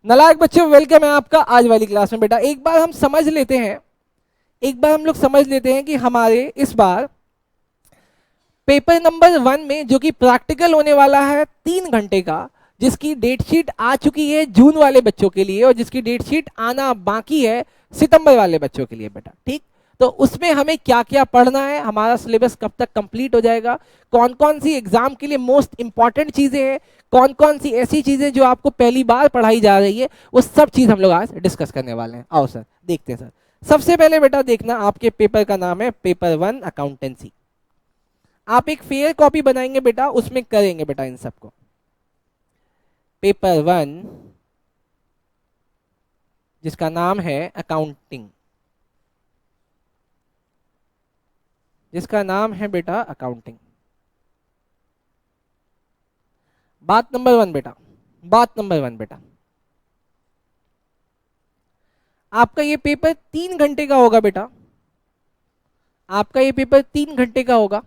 नालायक बच्चों, वेलकम है आपका आज वाली क्लास में। बेटा एक बार हम समझ लेते हैं, एक बार हम लोग समझ लेते हैं कि हमारे इस बार पेपर नंबर 1 में जो कि प्रैक्टिकल होने वाला है 3 घंटे का, जिसकी डेट शीट आ चुकी है जून वाले बच्चों के लिए और जिसकी डेट शीट आना बाकी है सितंबर वाले बच्चों के लिए। बेटा ठीक, तो उसमें हमें क्या क्या पढ़ना है, हमारा सिलेबस कब तक कंप्लीट हो जाएगा, कौन कौन सी एग्जाम के लिए मोस्ट इंपॉर्टेंट चीजें हैं, कौन कौन सी ऐसी चीजें जो आपको पहली बार पढ़ाई जा रही है, वो सब चीज हम लोग आज डिस्कस करने वाले हैं। आओ सर देखते हैं। सर सबसे पहले बेटा देखना, आपके पेपर का नाम है पेपर 1 अकाउंटेंसी। आप एक फेयर कॉपी बनाएंगे बेटा, उसमें करेंगे बेटा इन सबको। पेपर 1 जिसका नाम है अकाउंटिंग, जिसका नाम है बेटा अकाउंटिंग। बात नंबर 1 बेटा, बात नंबर 1 बेटा, आपका ये पेपर 3 घंटे का होगा बेटा, आपका ये पेपर 3 घंटे का होगा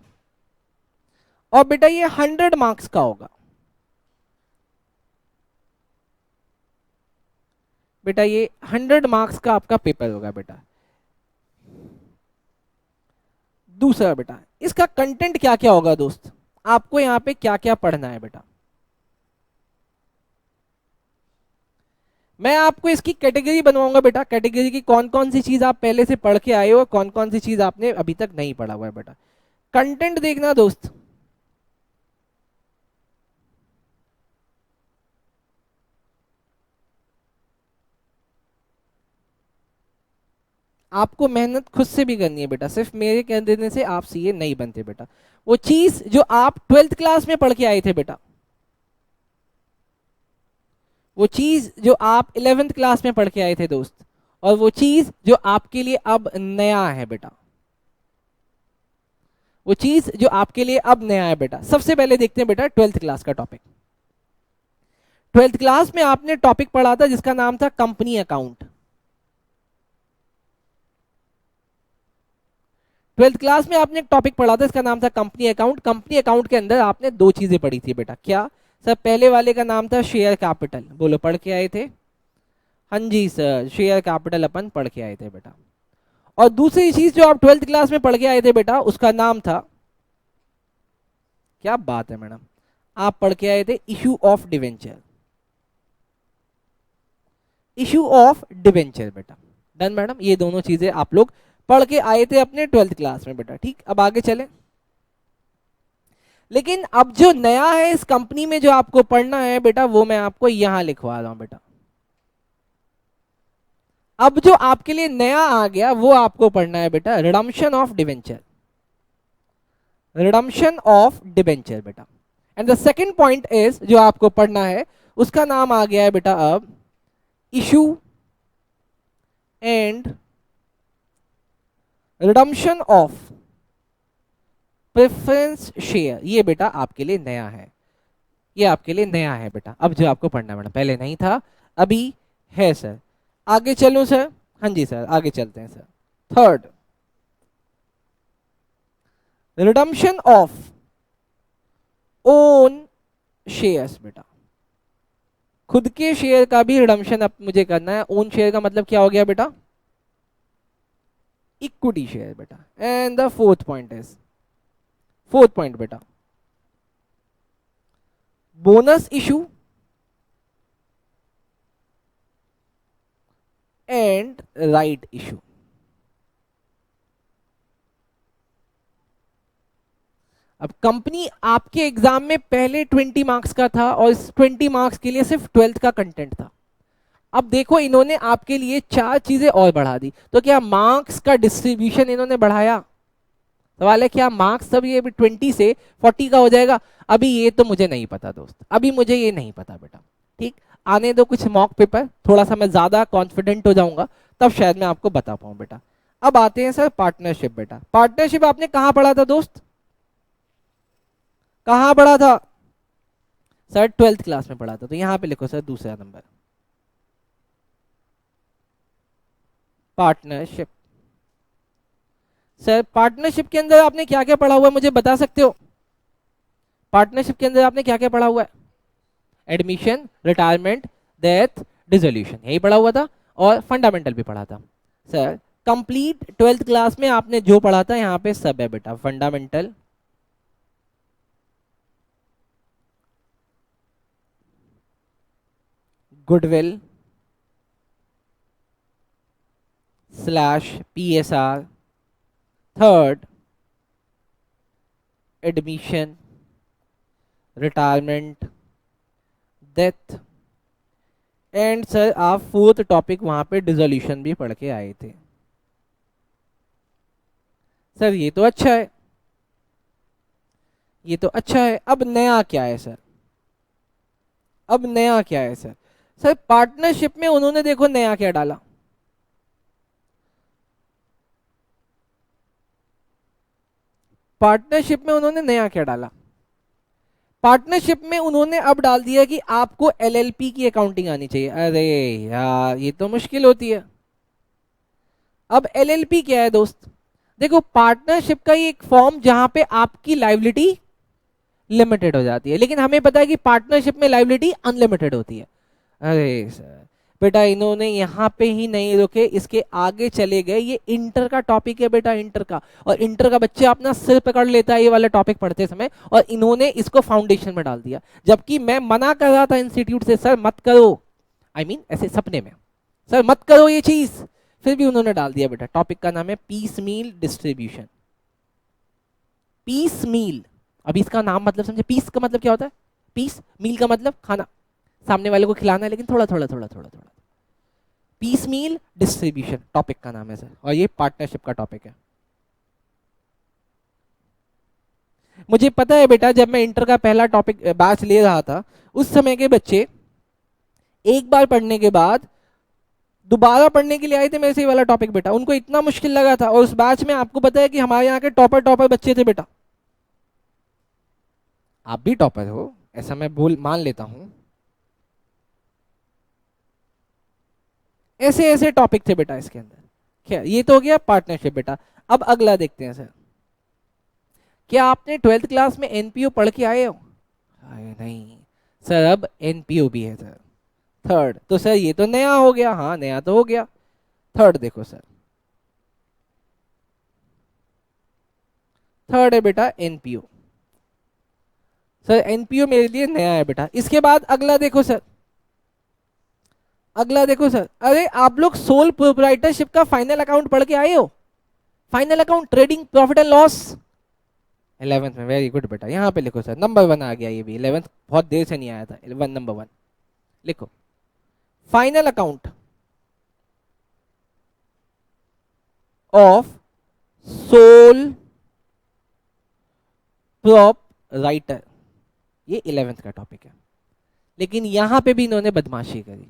और बेटा ये 100 मार्क्स का होगा। बेटा ये 100 मार्क्स का आपका पेपर होगा बेटा। दूसरा बेटा, इसका कंटेंट क्या क्या होगा दोस्त, आपको यहाँ पे क्या क्या पढ़ना है बेटा। मैं आपको इसकी कैटेगरी बनवाऊंगा बेटा, कैटेगरी की कौन कौन सी चीज आप पहले से पढ़ के आए हो, कौन कौन सी चीज आपने अभी तक नहीं पढ़ा हुआ है बेटा। कंटेंट देखना दोस्त, आपको मेहनत खुद से भी करनी है बेटा, सिर्फ मेरे कह देने से आप सीए नहीं बनते बेटा। वो चीज जो आप 12th क्लास में पढ़ के आए थे बेटा, वो चीज जो आप 11th क्लास में पढ़ के आए थे दोस्त, और वो चीज जो आपके लिए अब नया है बेटा, वो चीज जो आपके लिए अब नया है बेटा। सबसे पहले देखते हैं बेटा 12th क्लास का टॉपिक। 12th क्लास में आपने टॉपिक पढ़ा था जिसका नाम था कंपनी अकाउंट। 12th क्लास में आपने एक टॉपिक पढ़ा था, इसका नाम था कंपनी अकाउंट। कंपनी अकाउंट के अंदर आपने दो चीजें पढ़ी थी बेटा। क्या सर? पहले वाले का नाम था शेयर कैपिटल, बोलो पढ़ के आए थे? हाँ जी सर, शेयर कैपिटल अपन पढ़ के आए थे बेटा। और दूसरी चीज जो आप 12th क्लास में पढ़ के आए थे बेटा, उसका नाम था, क्या बात है मैडम, आप पढ़ के आए थे issue of debenture. Issue of debenture बेटा, डन मैडम। ये दोनों चीजें आप लोग पढ़ के आए थे अपने 12th क्लास में बेटा। ठीक, अब आगे चलें। लेकिन अब जो नया है इस कंपनी में जो आपको पढ़ना है बेटा, वो मैं आपको यहां लिखवा रहा हूं बेटा। अब जो आपके लिए नया आ गया वो आपको पढ़ना है बेटा, redemption of debenture, redemption of debenture बेटा। And the second point is, जो आपको पढ़ना है उसका नाम आ गया है बेटा अब issue and redemption of preference share. ये बेटा आपके लिए नया है, ये आपके लिए नया है बेटा। अब जो आपको पढ़ना है बेटा, पहले नहीं था अभी है सर। आगे चलूं सर? हाँ जी सर, आगे चलते हैं sir. Third, redemption of own shares बेटा। खुद के शेयर का भी रिडम्पशन अब मुझे करना है। ओन शेयर का मतलब क्या हो गया बेटा? इक्विटी शेयर बेटा। And the fourth point is, fourth point बेटा, bonus issue and right issue. अब कंपनी आपके एग्जाम में पहले 20 मार्क्स का था और इस 20 मार्क्स के लिए सिर्फ 12th का कंटेंट था। अब देखो इन्होंने आपके लिए 4 चीजें और बढ़ा दी, तो क्या मार्क्स का डिस्ट्रीब्यूशन इन्होंने बढ़ाया? सवाल है क्या मार्क्स सब ये 20 से 40 का हो जाएगा? अभी ये तो मुझे नहीं पता दोस्त, अभी मुझे ये नहीं पता बेटा। ठीक, आने दो कुछ मॉक पेपर, थोड़ा सा मैं ज्यादा कॉन्फिडेंट हो जाऊंगा तब शायद मैं आपको बता पाऊं बेटा। अब आते हैं सर पार्टनरशिप बेटा। पार्टनरशिप आपने कहां पढ़ा था दोस्त, कहां पढ़ा था सर? 12th क्लास में पढ़ा था। तो यहां पे लिखो सर दूसरा नंबर, पार्टनरशिप। सर पार्टनरशिप के अंदर आपने क्या क्या पढ़ा हुआ है मुझे बता सकते हो? पार्टनरशिप के अंदर आपने क्या क्या पढ़ा हुआ है? एडमिशन, रिटायरमेंट, डेथ, डिसोल्यूशन, यही पढ़ा हुआ था और फंडामेंटल भी पढ़ा था। सर कंप्लीट 12th क्लास में आपने जो पढ़ा था यहाँ पे सब है बेटा, fundamental, goodwill slash PSR, third admission, retirement, death, and sir आप फोर्थ टॉपिक वहां पे डिसोल्यूशन भी पढ़ के आए थे। सर ये तो अच्छा है, ये तो अच्छा है। अब नया क्या है सर, अब नया क्या है सर? सर पार्टनरशिप में उन्होंने देखो नया क्या डाला, पार्टनरशिप में उन्होंने नया क्या डाला? पार्टनरशिप में उन्होंने अब डाल दिया कि आपको LLP की अकाउंटिंग आनी चाहिए। अरे यार ये तो मुश्किल होती है। अब LLP क्या है दोस्त? देखो पार्टनरशिप का ये एक फॉर्म जहां पे आपकी लाइबिलिटी लिमिटेड हो जाती है, लेकिन हमें पता है कि पार्टनरशिप में लाइबिलिटी अनलिमिटेड होती है। अरे सर बेटा इन्होंने यहाँ पे ही नहीं रुके, इसके आगे चले गए। ये इंटर का टॉपिक है बेटा, इंटर का, और इंटर का बच्चा अपना सिर पकड़ लेता है ये वाला टॉपिक पढ़ते समय, और इन्होंने इसको फाउंडेशन में डाल दिया, जबकि मैं मना कर रहा था इंस्टीट्यूट से, सर मत करो, आई मीन ऐसे सपने में, सर मत करो ये चीज, फिर भी उन्होंने डाल दिया बेटा। टॉपिक का नाम है पीस मील डिस्ट्रीब्यूशन, पीस मील। अभी इसका नाम मतलब समझे, पीस का मतलब क्या होता है, पीस, मील का मतलब खाना, सामने वाले को खिलाना है लेकिन थोड़ा थोड़ा थोड़ा थोड़ा थोड़ा। पीस मील डिस्ट्रीब्यूशन टॉपिक का नाम है सर, और ये पार्टनरशिप का टॉपिक है। मुझे पता है बेटा, जब मैं इंटर का पहला टॉपिक बैच ले रहा था, उस समय के बच्चे एक बार पढ़ने के बाद दोबारा पढ़ने के लिए आए थे मेरे से ये वाला टॉपिक बेटा, उनको इतना मुश्किल लगा था। और उस बैच में आपको पता है कि हमारे यहाँ के टॉपर टॉपर बच्चे थे बेटा, आप भी टॉपर हो ऐसा मैं बोल मान लेता हूं, ऐसे ऐसे टॉपिक थे बेटा इसके अंदर। क्या ये तो हो गया पार्टनरशिप बेटा। अब अगला देखते हैं सर, क्या आपने 12th क्लास में एनपीओ पढ़ के आए हो? अरे नहीं सर, अब एनपीओ भी है सर, थर्ड। तो सर ये तो नया हो गया, हाँ नया तो हो गया। थर्ड देखो सर, थर्ड है बेटा एनपीओ। सर एनपीओ मेरे लिए नया है बेटा। इसके बाद अगला देखो सर, अगला देखो सर, अरे आप लोग सोल प्रोप्राइटरशिप का फाइनल अकाउंट पढ़ के आए हो? Final account, trading profit and loss, 11th में। वेरी गुड बेटा, यहाँ पे लिखो सर, नंबर 1 आ गया ये भी, 11th बहुत देर से नहीं आया था, 11 नंबर 1 लिखो। Final account of sole proprietor, ये 11th का टॉपिक है। लेकिन यहां पे भी इन्होंने बदमाशी करी,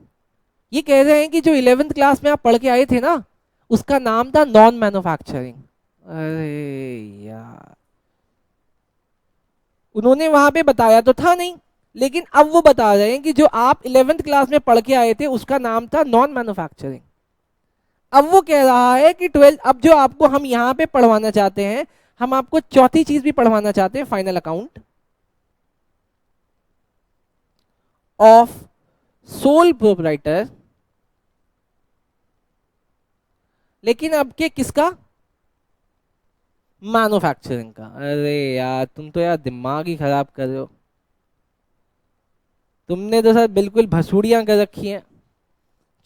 ये कह रहे हैं कि जो 11th क्लास में आप पढ़ के आए थे ना, उसका नाम था नॉन मैन्युफैक्चरिंग। अरे यार, उन्होंने वहां पे बताया तो था नहीं, लेकिन अब वो बता रहे हैं कि जो आप 11th क्लास में पढ़ के आए थे उसका नाम था नॉन मैन्युफैक्चरिंग। अब वो कह रहा है कि 12th, अब जो आपको हम यहाँ पे पढ़वाना चाहते हैं, हम आपको चौथी चीज भी पढ़वाना चाहते हैं, final account of sole proprietor, लेकिन अब के किसका, मैन्युफैक्चरिंग का। अरे यार तुम तो यार दिमाग ही खराब कर रहे हो, तुमने तो सर बिल्कुल भसूड़ियां कर रखी हैं।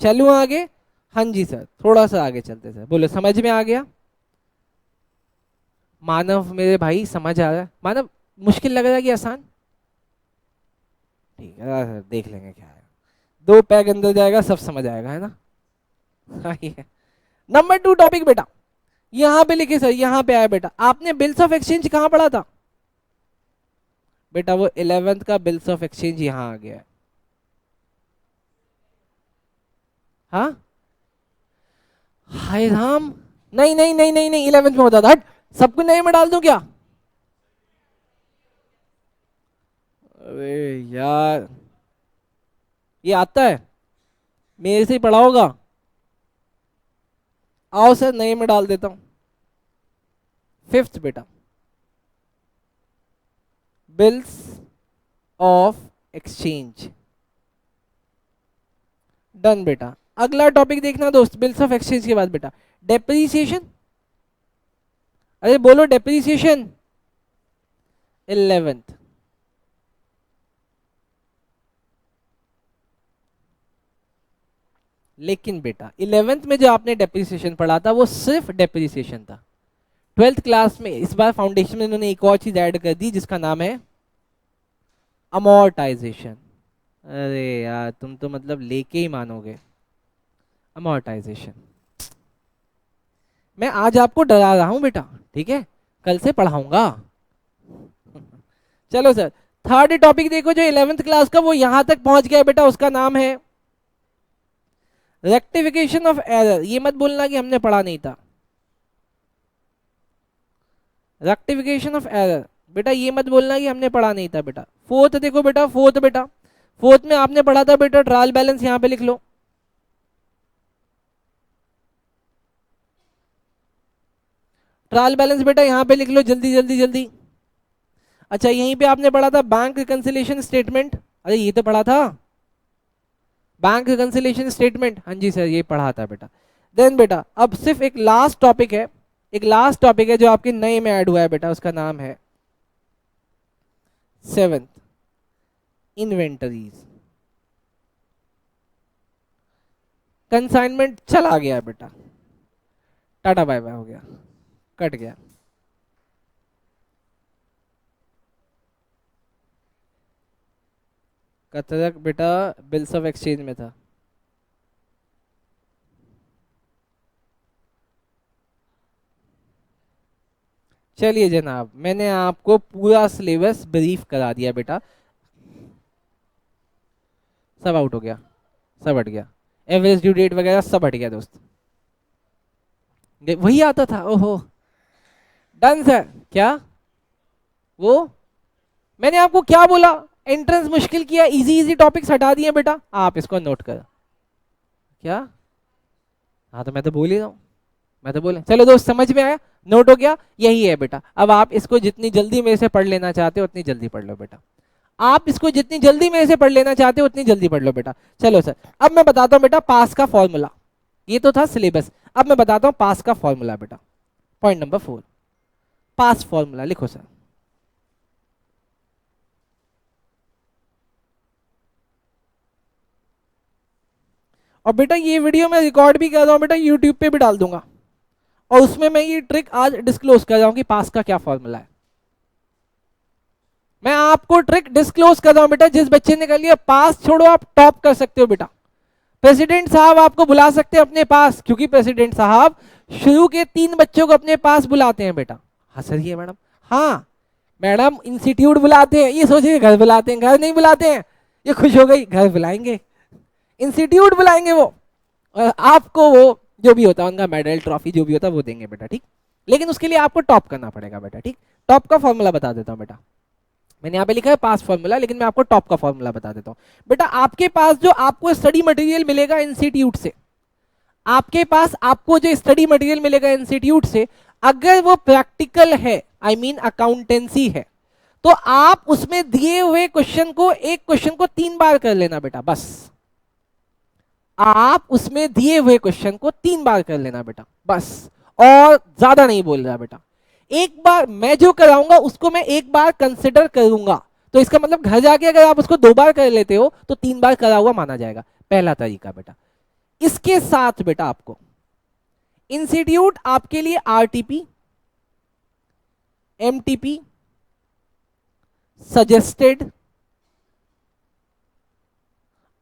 चलूं आगे? हाँ जी सर, थोड़ा सा आगे चलते सर, बोलो समझ में आ गया? मानव मेरे भाई समझ आ रहा है? मानव मुश्किल लग रहा है कि आसान? ठीक है सर, देख लेंगे क्या है, 2 पैग अंदर जाएगा सब समझ आएगा, है ना? हाँ ये नंबर 2 टॉपिक बेटा, यहां पे लिखे सर, यहां पे आया बेटा। आपने बिल्स ऑफ एक्सचेंज कहां पढ़ा था बेटा? वो 11th का बिल्स ऑफ एक्सचेंज यहां आ गया है। हाँ हाय राम, नहीं नहीं नहीं नहीं नहीं, 11th में होता था, हट, सब कुछ नए में डाल दूं क्या? अरे यार ये आता है, मेरे से ही पढ़ा होगा। आओ सर नए में डाल देता हूं। 5th बेटा, बिल्स ऑफ एक्सचेंज, डन बेटा। अगला टॉपिक देखना दोस्त, बिल्स ऑफ एक्सचेंज के बाद बेटा डेप्रीसिएशन। अरे बोलो डेप्रीसिएशन। 11th। लेकिन बेटा 11th में जो आपने डेप्रीसिएशन पढ़ा था वो सिर्फ डेप्रीसिएशन था। 12th क्लास में इस बार फाउंडेशन में इन्होंने एक और चीज ऐड कर दी जिसका नाम है अमोर्टाइजेशन। अरे यार तुम तो मतलब लेके ही मानोगे। अमोर्टाइजेशन मैं आज आपको डरा रहा हूं बेटा, ठीक है, कल से पढ़ाऊंगा। चलो सर, थर्ड टॉपिक देखो जो 11th क्लास का वो यहां तक पहुंच गया बेटा, उसका नाम है रेक्टिफिकेशन ऑफ एरर। ये मत बोलना कि हमने पढ़ा नहीं था। रेक्टिफिकेशन ऑफ एरर बेटा ये मत बोलना कि हमने पढ़ा नहीं था बेटा। फोर्थ देखो बेटा, फोर्थ बेटा, फोर्थ में आपने पढ़ा था बेटा ट्रायल बैलेंस, यहां पे लिख लो। ट्रायल बैलेंस बेटा यहां पे लिख लो, जल्दी जल्दी जल्दी। अच्छा यहीं पे आपने पढ़ा था बैंक रिकंसिलिएशन स्टेटमेंट। अरे ये तो पढ़ा था बैंक रिकंसिलिएशन स्टेटमेंट, हाँ जी सर ये पढ़ा था बेटा। देन बेटा अब सिर्फ एक लास्ट टॉपिक है, एक लास्ट टॉपिक है जो आपके नए में ऐड हुआ है बेटा, उसका नाम है 7th इन्वेंटरीज। कंसाइनमेंट चला गया बेटा, टाटा बाय बाय हो गया, कट गया। कतरक बेटा बिल्स ऑफ एक्सचेंज में था। चलिए जनाब मैंने आपको पूरा सिलेबस ब्रीफ करा दिया बेटा, सब आउट हो गया, सब हट गया, एवरेज ड्यू डेट वगैरह सब हट गया दोस्त, वही आता था। ओहो डन सर। क्या वो मैंने आपको क्या बोला, एंट्रेंस मुश्किल किया, इजी इजी टॉपिक्स हटा दिए बेटा, आप इसको नोट करो। क्या हाँ तो मैं तो बोल ही रहा हूँ, मैं तो बोले। चलो दोस्त समझ में आया, नोट हो गया, यही है बेटा। अब आप इसको जितनी जल्दी मेरे से पढ़ लेना चाहते हो उतनी जल्दी पढ़ लो बेटा, आप इसको जितनी जल्दी मेरे से पढ़ लेना चाहते हो उतनी जल्दी पढ़ लो बेटा। चलो सर अब मैं बताता हूँ बेटा पास का फॉर्मूला, ये तो था सिलेबस, अब मैं बताता हूँ पास का फॉर्मूला बेटा। पॉइंट नंबर 4 पास फॉर्मूला लिखो सर। और बेटा ये वीडियो मैं रिकॉर्ड भी कर रहा हूँ बेटा, यूट्यूब पे भी डाल दूंगा, और उसमें मैं ये ट्रिक आज डिस्क्लोज कर रहा हूँ कि पास का क्या फॉर्मूला है। मैं आपको ट्रिक डिस्क्लोज कर रहा हूँ बेटा, जिस बच्चे ने कर लिया पास छोड़ो आप टॉप कर सकते हो बेटा। प्रेसिडेंट साहब आपको बुला सकते हैं अपने पास, क्योंकि प्रेसिडेंट साहब शुरू के 3 बच्चों को अपने पास बुलाते हैं बेटा। हाँ सर ये मैडम, हाँ मैडम इंस्टीट्यूट बुलाते हैं, ये सोचिए घर बुलाते हैं, घर नहीं बुलाते हैं, ये खुश हो गई, घर बुलाएंगे, इंस्टीट्यूट बुलाएंगे वो, और आपको वो जो भी होता है उनका मेडल ट्रॉफी जो भी होता है वो देंगे बेटा, ठीक। लेकिन उसके लिए आपको टॉप करना पड़ेगा बेटा, ठीक। टॉप का फॉर्मूला बता देता हूँ बेटा, मैंने यहाँ पे लिखा है पास फॉर्मूला, लेकिन मैं आपको टॉप का फॉर्मूला बता देता हूँ बेटा। आपके पास जो आपको स्टडी मटेरियल मिलेगा इंस्टीट्यूट से, आपके पास आपको जो स्टडी मटेरियल मिलेगा इंस्टीट्यूट से, अगर वो प्रैक्टिकल है, आई मीन अकाउंटेंसी है, तो आप उसमें दिए हुए क्वेश्चन को, एक क्वेश्चन को 3 बार कर लेना बेटा, बस। आप उसमें दिए हुए क्वेश्चन को 3 बार कर लेना बेटा, बस, और ज्यादा नहीं बोल रहा बेटा। एक बार मैं जो कराऊंगा उसको मैं एक बार कंसिडर करूंगा, तो इसका मतलब घर जाके अगर आप उसको 2 बार कर लेते हो तो 3 बार करा हुआ माना जाएगा, पहला तरीका बेटा। इसके साथ बेटा आपको इंस्टीट्यूट आपके लिए आरटीपी, एमटीपी, सजेस्टेड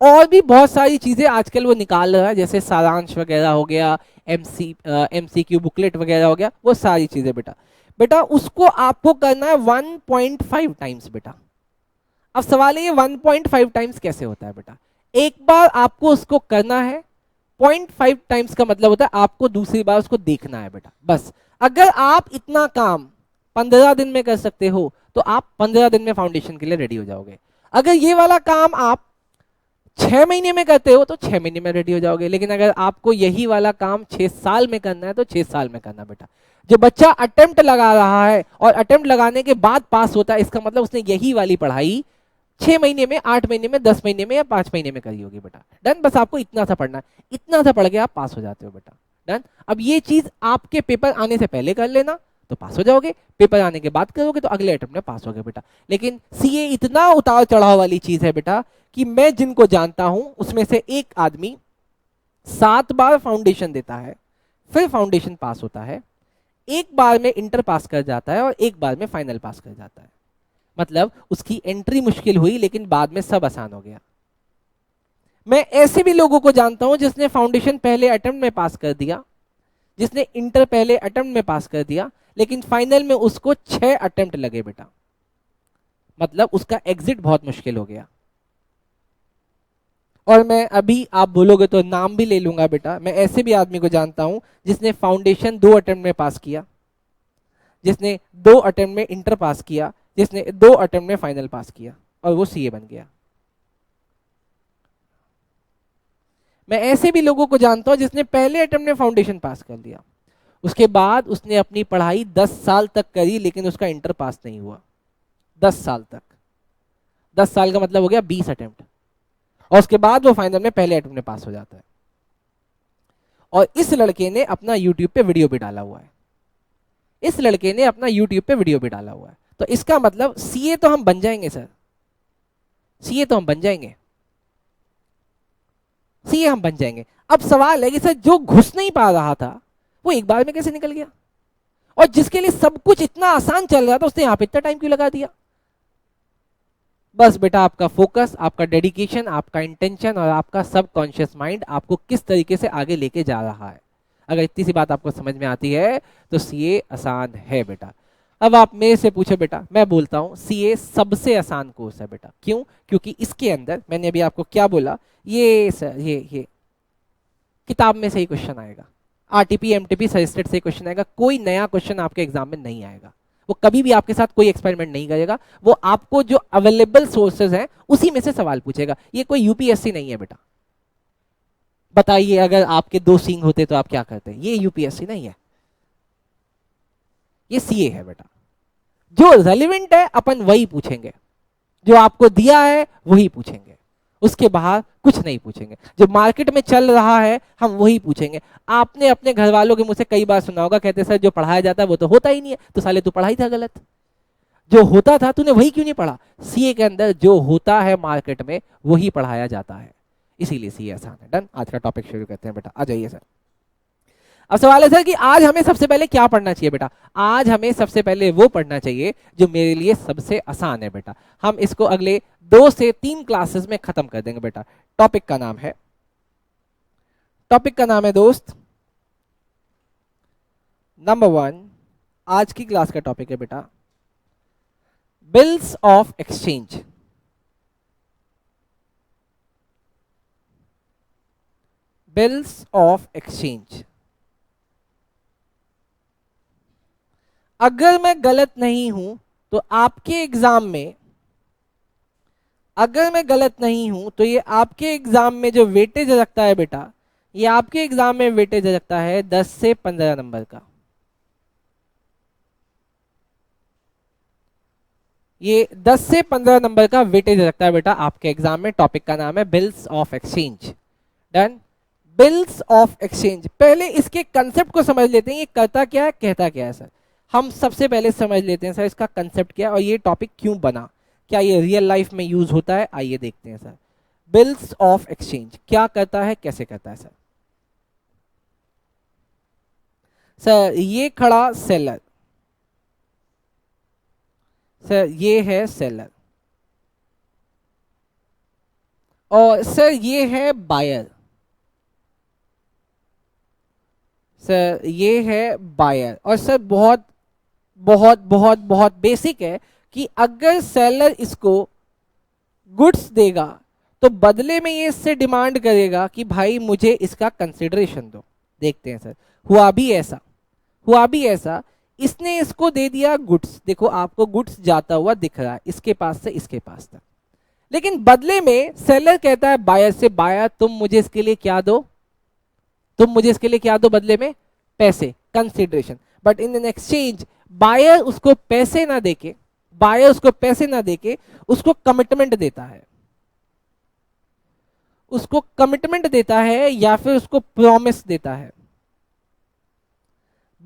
और भी बहुत सारी चीजें आजकल वो निकाल रहा है, जैसे सारांश वगैरह हो गया, एमसीक्यू बुकलेट वगैरह हो गया, वो सारी चीजें बेटा। बेटा उसको आपको करना है 1.5 टाइम्स बेटा। अब सवाल है ये 1.5 टाइम्स कैसे होता है बेटा, एक बार आपको उसको करना है, 0.5 टाइम्स का मतलब होता है आपको दूसरी बार उसको देखना है बेटा, बस। अगर आप इतना काम 15 दिन में कर सकते हो तो आप 15 दिन में फाउंडेशन के लिए रेडी हो जाओगे। अगर ये वाला काम आप 6 महीने में करते हो तो 6 महीने में रेडी हो जाओगे, लेकिन अगर आपको यही वाला काम 6 साल में करना है तो 6 साल में करना बेटा। जो बच्चा अटेम्प्ट लगा रहा है और अटेम्प्ट लगाने के बाद पास होता है, इसका मतलब उसने यही वाली पढ़ाई 6 महीने में, 8 महीने में, 10 महीने में या 5 महीने में करी होगी बेटा। डन। बस आपको इतना सा पढ़ना है, इतना सा पढ़ के आप पास हो जाते हो बेटा। डन। अब ये चीज आपके पेपर आने से पहले कर लेना तो पास हो जाओगे, पेपर आने के बाद करोगे तो अगले अटेम्प्ट में पास होगे बेटा। लेकिन सीए इतना उतार चढ़ाव वाली चीज है बेटा कि मैं जिनको जानता हूं उसमें से एक आदमी 7 बार फाउंडेशन देता है, फिर फाउंडेशन पास होता है, एक बार में इंटर पास कर जाता है और एक बार में फाइनल पास कर जाता है। मतलब उसकी एंट्री मुश्किल हुई लेकिन बाद में सब आसान हो गया। मैं ऐसे भी लोगों को जानता हूं जिसने फाउंडेशन पहले अटेम्प्ट में पास कर दिया, जिसने इंटर पहले अटेम्प्ट में पास कर दिया, लेकिन फाइनल में उसको 6 अटेम्प्ट लगे बेटा। मतलब उसका एग्जिट बहुत मुश्किल हो गया। और मैं अभी, आप बोलोगे तो नाम भी ले लूंगा बेटा, मैं ऐसे भी आदमी को जानता हूं जिसने फाउंडेशन 2 अटेम्प्ट में पास किया, जिसने 2 अटेम्प्ट में इंटर पास किया, जिसने 2 अटेम्प्ट में फाइनल पास किया और वो सीए बन गया। मैं ऐसे भी लोगों को जानता हूं जिसने पहले अटेम्प्ट में फाउंडेशन पास कर लिया, उसके बाद उसने अपनी पढ़ाई 10 साल तक करी लेकिन उसका इंटर पास नहीं हुआ। 10 साल तक, 10 साल का मतलब हो गया 20 अटेम्प्ट, और उसके बाद वो फाइनल में पहले अटेम्प्ट में पास हो जाता है। और इस लड़के ने अपना यूट्यूब पे वीडियो भी डाला हुआ है, इस लड़के ने अपना यूट्यूब पे वीडियो भी डाला हुआ है। तो इसका मतलब सीए तो हम बन जाएंगे सर, सीए तो हम बन जाएंगे, सीए हम बन जाएंगे। अब सवाल है कि सर जो घुस नहीं पा रहा था वो एक बार में कैसे निकल गया, और जिसके लिए सब कुछ इतना आसान चल रहा था उसने यहां पे इतना टाइम क्यों लगा दिया? बस बेटा आपका फोकस, आपका डेडिकेशन, आपका इंटेंशन और आपका सबकॉन्शियस माइंड आपको किस तरीके से आगे लेके जा रहा है। अगर इतनी सी बात आपको समझ में आती है तो सीए आसान है बेटा। अब आप मेरे से पूछे बेटा, मैं बोलता हूं सीए सबसे आसान कोर्स है बेटा। क्यों? क्योंकि इसके अंदर मैंने अभी आपको क्या बोला, ये सर ये किताब में से ही क्वेश्चन आएगा, आरटीपी एमटीपी सजेस्टेड से क्वेश्चन आएगा, कोई नया क्वेश्चन आपके एग्जाम में नहीं आएगा। वो कभी भी आपके साथ कोई एक्सपेरिमेंट नहीं करेगा, वो आपको जो अवेलेबल सोर्सेज हैं उसी में से सवाल पूछेगा। ये कोई यूपीएससी नहीं है बेटा। बताइए अगर आपके 2 सींग होते तो आप क्या करते? ये यूपीएससी नहीं है, ये सीए है बेटा। जो रेलिवेंट है अपन वही पूछेंगे, जो आपको दिया है वही पूछेंगे, उसके बाहर कुछ नहीं पूछेंगे। जो मार्केट में चल रहा है हम वही पूछेंगे। आपने अपने घर वालों के मुंह से कई बार सुना होगा, कहते सर जो पढ़ाया जाता है वो तो होता ही नहीं है, तो साले तू पढ़ाई था गलत, जो होता था तूने वही क्यों नहीं पढ़ा? सीए के अंदर जो होता है मार्केट में वही पढ़ाया जाता है, इसीलिए सीए आसान है। डन। आज का टॉपिक शुरू करते हैं बेटा, आ जाइए सर। अब सवाल है सर कि आज हमें सबसे पहले क्या पढ़ना चाहिए बेटा? आज हमें सबसे पहले वो पढ़ना चाहिए जो मेरे लिए सबसे आसान है बेटा। हम इसको अगले 2 से 3 क्लासेस में खत्म कर देंगे बेटा। टॉपिक का नाम है, टॉपिक का नाम है दोस्त नंबर 1, आज की क्लास का टॉपिक है बेटा bills of exchange. Bills of exchange. अगर मैं गलत नहीं हूं तो आपके एग्जाम में, अगर मैं गलत नहीं हूं तो ये आपके एग्जाम में जो वेटेज रखता है बेटा, ये आपके एग्जाम में वेटेज रखता है 10 से 15 नंबर का। ये 10 से 15 नंबर का वेटेज रखता है बेटा आपके एग्जाम में। टॉपिक का नाम है bills of exchange. Done. Bills of exchange. पहले इसके कंसेप्ट को समझ लेते हैं, ये करता क्या है, कहता क्या है सर। हम सबसे पहले समझ लेते हैं सर इसका कंसेप्ट क्या है और ये टॉपिक क्यों बना, क्या ये रियल लाइफ में यूज होता है। आइए देखते हैं सर। बिल्स ऑफ एक्सचेंज क्या करता है, कैसे करता है सर। सर ये खड़ा सेलर, सर ये है सेलर, और सर ये है बायर, सर ये है बायर। और सर बहुत बहुत बहुत बहुत बेसिक है कि अगर सेलर इसको गुड्स देगा तो बदले में ये इससे डिमांड करेगा कि भाई मुझे इसका कंसिडरेशन दो। देखते हैं सर, हुआ भी ऐसा, हुआ भी ऐसा। इसने इसको दे दिया गुड्स, देखो आपको गुड्स जाता हुआ दिख रहा है इसके पास से इसके पास तक, लेकिन बदले में सेलर कहता है बायर से, बायर तुम मुझे इसके लिए क्या दो, तुम मुझे इसके लिए क्या दो बदले में, पैसे, consideration. But in an exchange buyer उसको पैसे ना देके बायर उसको पैसे ना देके उसको कमिटमेंट देता है, उसको कमिटमेंट देता है या फिर उसको प्रॉमिस देता है।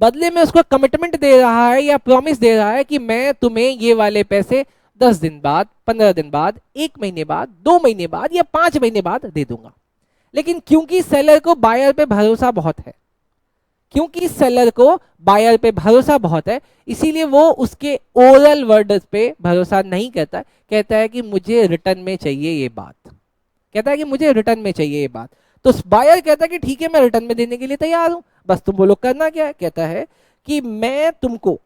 बदले में उसको कमिटमेंट दे रहा है या प्रॉमिस दे रहा है कि मैं तुम्हें ये वाले पैसे 10 दिन बाद, 15 दिन बाद, 1 महीने बाद, 2 महीने बाद या 5 महीने बाद दे दूंगा। लेकिन क्योंकि सेलर को बायर पे भरोसा बहुत है, क्योंकि सेलर को बायर पे भरोसा बहुत है, इसीलिए वो उसके ओरल वर्ड्स पे भरोसा नहीं करता, कहता है कि मुझे रिटर्न में चाहिए ये बात, कहता है कि मुझे रिटर्न में चाहिए ये बात। तो बायर कहता है कि ठीक है मैं रिटर्न में देने के लिए तैयार हूं, बस तुम बोलो करना क्या है। कहता है कि मैं तुमको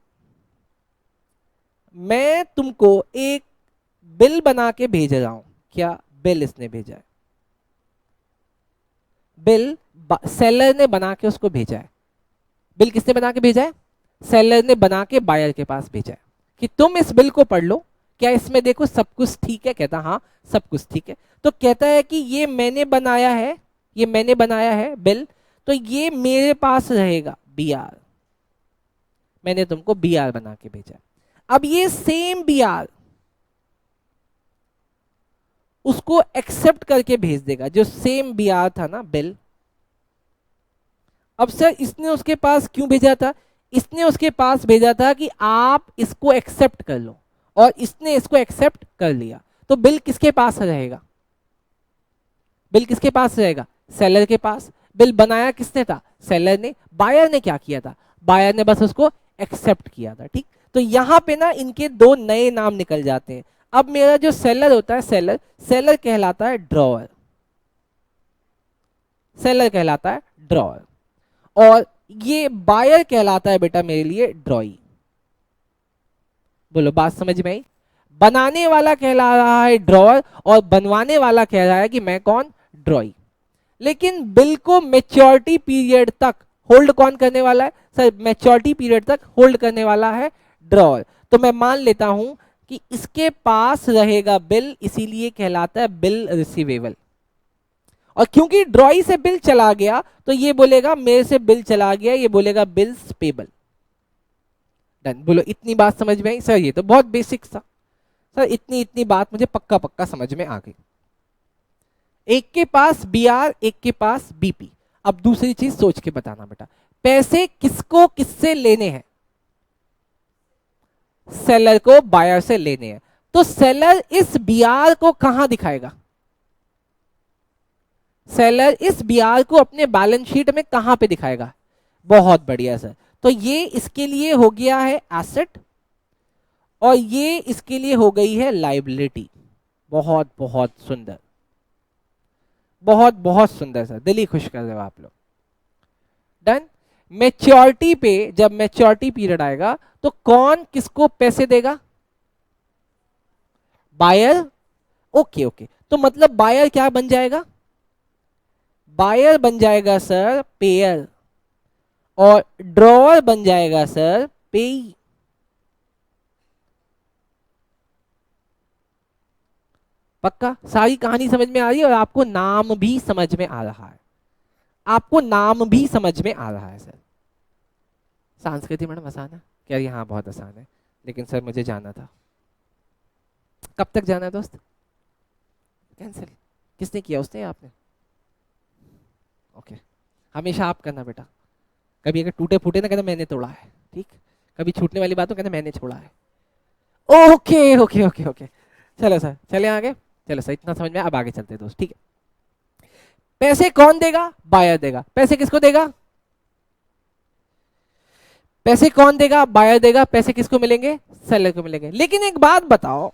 एक बिल बना के भेज रहा हूं। क्या बिल इसने भेजा है? बिल सेलर ने बना के उसको भेजा है। बिल किसने बना के भेजा है? सेलर ने बना के बायर के पास भेजा है कि तुम इस बिल को पढ़ लो, क्या इसमें देखो सब कुछ ठीक है? कहता हाँ सब कुछ ठीक है। तो कहता है कि ये मैंने बनाया है, ये मैंने बनाया है बिल, तो ये मेरे पास रहेगा बीआर, मैंने तुमको बीआर बना के भेजा। अब ये सेम बीआर उसको एक्सेप्ट करके भेज देगा, जो सेम बीआर था ना बिल। अब सर इसने उसके पास क्यों भेजा था? इसने उसके पास भेजा था कि आप इसको एक्सेप्ट कर लो, और इसने इसको एक्सेप्ट कर लिया, तो बिल किसके पास रहेगा? बिल किसके पास रहेगा? सेलर के पास। बिल बनाया किसने था? सेलर ने। बायर ने क्या किया था? बायर ने बस उसको एक्सेप्ट किया था। ठीक, तो यहां पे ना इनके दो नए नाम निकल जाते हैं। अब मेरा जो सेलर होता है, सेलर कहलाता है ड्रॉअर, सेलर कहलाता है ड्रॉअर, और ये बायर कहलाता है बेटा मेरे लिए ड्रॉई। बोलो बात समझ में आई? बनाने वाला कहला रहा है ड्रॉअर और बनवाने वाला कह रहा है कि मैं कौन? ड्रॉई। लेकिन बिल को मैच्योरिटी पीरियड तक होल्ड कौन करने वाला है? सर मैच्योरिटी पीरियड तक होल्ड करने वाला है ड्रॉअर। तो मैं मान लेता हूं कि इसके पास रहेगा बिल, इसीलिए कहलाता है बिल रिसीवेबल। और क्योंकि ड्रॉई से बिल चला गया तो ये बोलेगा मेरे से बिल चला गया, ये बोलेगा बिल्स पेबल। डन। बोलो इतनी बात समझ में आई? सर ये तो बहुत बेसिक था सर, इतनी बात मुझे पक्का पक्का समझ में आ गई। एक के पास बीआर, एक के पास बीपी। अब दूसरी चीज सोच के बताना बेटा, पैसे किसको किससे लेने हैं? सेलर को बायर से लेने हैं। तो सेलर इस बीआर को कहां दिखाएगा? सेलर इस बीआर को अपने बैलेंस शीट में कहां पे दिखाएगा? बहुत बढ़िया सर। तो ये इसके लिए हो गया है एसेट और ये इसके लिए हो गई है लायबिलिटी। बहुत बहुत सुंदर, बहुत बहुत सुंदर सर, दिल ही खुश कर रहे हो आप लोग। डन। मैच्योरिटी पे, जब मैच्योरिटी पीरियड आएगा तो कौन किसको पैसे देगा? बायर। ओके ओके, तो मतलब बायर क्या बन जाएगा? बायर बन जाएगा सर पेयर, और ड्रॉअर बन जाएगा सर पेई। पक्का सारी कहानी समझ में आ रही है और आपको नाम भी समझ में आ रहा है, आपको नाम भी समझ में आ रहा है सर। संस्कृति मैडम आसान है? कह रही हाँ बहुत आसान है, लेकिन सर मुझे जाना था। कब तक जाना है दोस्त? कैंसिल किसने किया? उसने या आपने? ओके, हमेशा आप करना बेटा। कभी अगर टूटे फूटे ना कहना मैंने तोड़ा है, ठीक? कभी छूटने वाली बात हो कहना मैंने छोड़ा है। ओके ओके ओके ओके, चलो सर चले आगे। चलो सर इतना समझ में, अब आगे चलते हैं दोस्त, ठीक है? पैसे कौन देगा? बायर देगा। पैसे किसको देगा? पैसे कौन देगा? बायर देगा। पैसे किसको मिलेंगे? सेलर को मिलेंगे। लेकिन एक बात बताओ,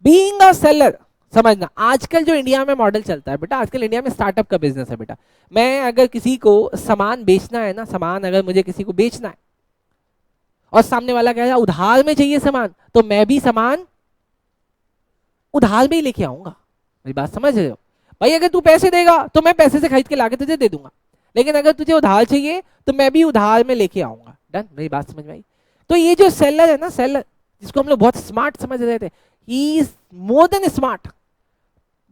बीइंग अ सेलर, समझना आजकल जो इंडिया में मॉडल चलता है बेटा, आजकल इंडिया में स्टार्टअप का बिजनेस है बेटा। मैं अगर किसी को सामान बेचना है ना, सामान अगर मुझे किसी को बेचना है और सामने वाला कह रहा है उधार में चाहिए सामान, तो मैं भी सामान उधार में ही लेके आऊंगा। मेरी बात समझ रहे हो भाई? अगर तू पैसे देगा तो मैं पैसे से खरीद के लाके तुझे दे दूंगा, लेकिन अगर तुझे उधार चाहिए तो मैं भी उधार में लेके आऊंगा। डन? मेरी बात समझ में आई? तो ये जो सेलर है ना, सेलर जिसको हम लोग बहुत स्मार्ट समझ रहे थे, he is more than smart.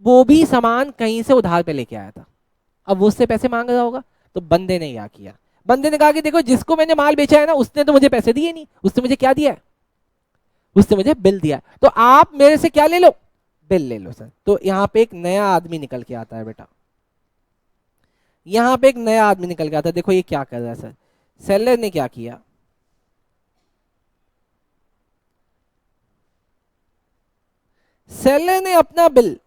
वो भी सामान कहीं से उधार पे लेके आया था, अब वो उससे पैसे मांग रहा होगा। तो बंदे ने क्या किया? बंदे ने कहा कि देखो जिसको मैंने माल बेचा है ना, उसने तो मुझे पैसे दिए नहीं, उसने मुझे क्या दिया है? उसने मुझे बिल दिया, तो आप मेरे से क्या ले लो, बिल ले लो सर। तो यहाँ पे एक नया आदमी निकल के आता है बेटा, यहाँ पे एक नया आदमी निकल के आता है। देखो ये क्या कर रहा है सर, सेलर ने क्या किया, सेलर ने अपना बिल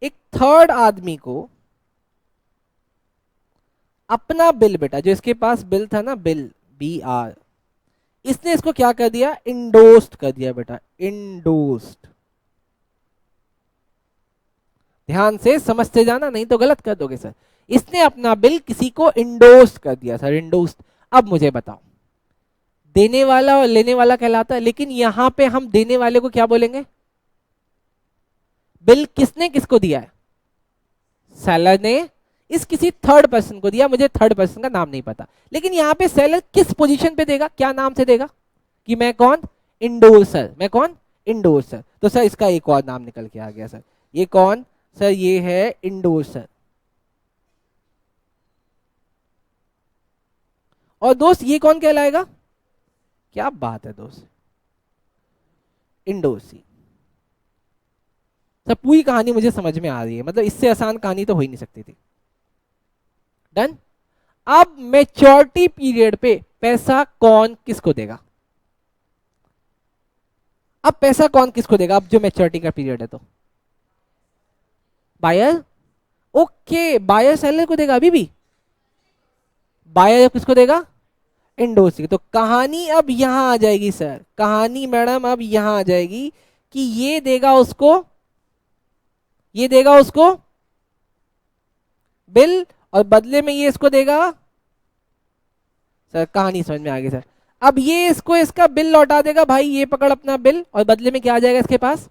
एक थर्ड आदमी को, अपना बिल बेटा जो इसके पास बिल था ना, बिल BR, इसने इसको क्या कर दिया, इंडोस्ड कर दिया बेटा, इंडोस्ड। ध्यान से समझते जाना नहीं तो गलत कर दोगे सर। इसने अपना बिल किसी को इंडोस्ड कर दिया सर, इंडोस्ड। अब मुझे बताओ, देने वाला और लेने वाला कहलाता है, लेकिन यहां पे हम देने वाले को क्या बोलेंगे, बिल किसने किसको दिया है, सेलर ने इस किसी थर्ड पर्सन को दिया, मुझे थर्ड पर्सन का नाम नहीं पता, लेकिन यहां पे सेलर किस पोजीशन पे देगा, क्या नाम से देगा, कि मैं कौन, इंडोर्सर, मैं कौन, इंडोर्सर। तो सर इसका एक और नाम निकल के आ गया सर, ये कौन सर, ये है इंडोर्सर। और दोस्त ये कौन कहलाएगा, क्या बात है दोस्त, इंडोर्सी। सर पूरी कहानी मुझे समझ में आ रही है, मतलब इससे आसान कहानी तो हो ही नहीं सकती थी। डन। अब मैच्योरिटी पीरियड पे पैसा कौन किसको देगा, अब पैसा कौन किसको देगा, अब जो मैच्योरिटी का पीरियड है, तो बायर, ओके, बायर सेलर को देगा, अभी भी बायर किसको देगा, इंडोर्सी। तो कहानी अब यहां आ जाएगी सर, कहानी मैडम अब यहां आ जाएगी कि ये देगा उसको, ये देगा उसको बिल, और बदले में ये इसको देगा, सर कहानी समझ में आ गई सर। अब ये इसको इसका बिल लौटा देगा, भाई ये पकड़ अपना बिल, और बदले में क्या आ जाएगा इसके पास,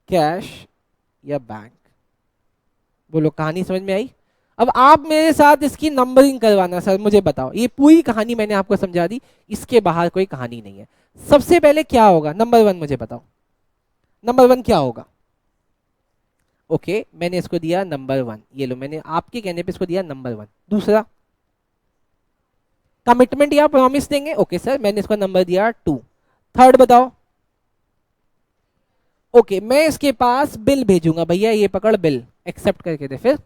कैश या बैंक। बोलो कहानी समझ में आई। अब आप मेरे साथ इसकी नंबरिंग करवाना सर, मुझे बताओ, ये पूरी कहानी मैंने आपको समझा दी, इसके बाहर कोई कहानी नहीं है। सबसे पहले क्या होगा, नंबर 1 मुझे बताओ, नंबर 1 क्या होगा, ओके मैंने इसको दिया नंबर 1, ये लो मैंने आपके कहने पे इसको दिया नंबर 1। दूसरा कमिटमेंट या प्रॉमिस देंगे, ओके सर मैंने इसको नंबर दिया 2। थर्ड बताओ, ओके मैं इसके पास बिल भेजूंगा, भैया ये पकड़ बिल, एक्सेप्ट करके दे, फिर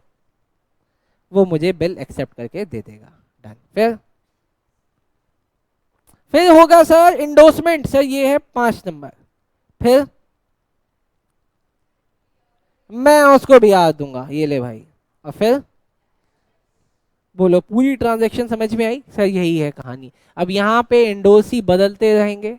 वो मुझे बिल एक्सेप्ट करके दे देगा, डन। फिर होगा सर इंडोर्समेंट, सर ये है 5 नंबर, फिर मैं उसको भी याद दूंगा, ये ले भाई, और फिर बोलो पूरी ट्रांजैक्शन समझ में आई सर, यही है कहानी। अब यहाँ पे इंडोर्सी बदलते रहेंगे,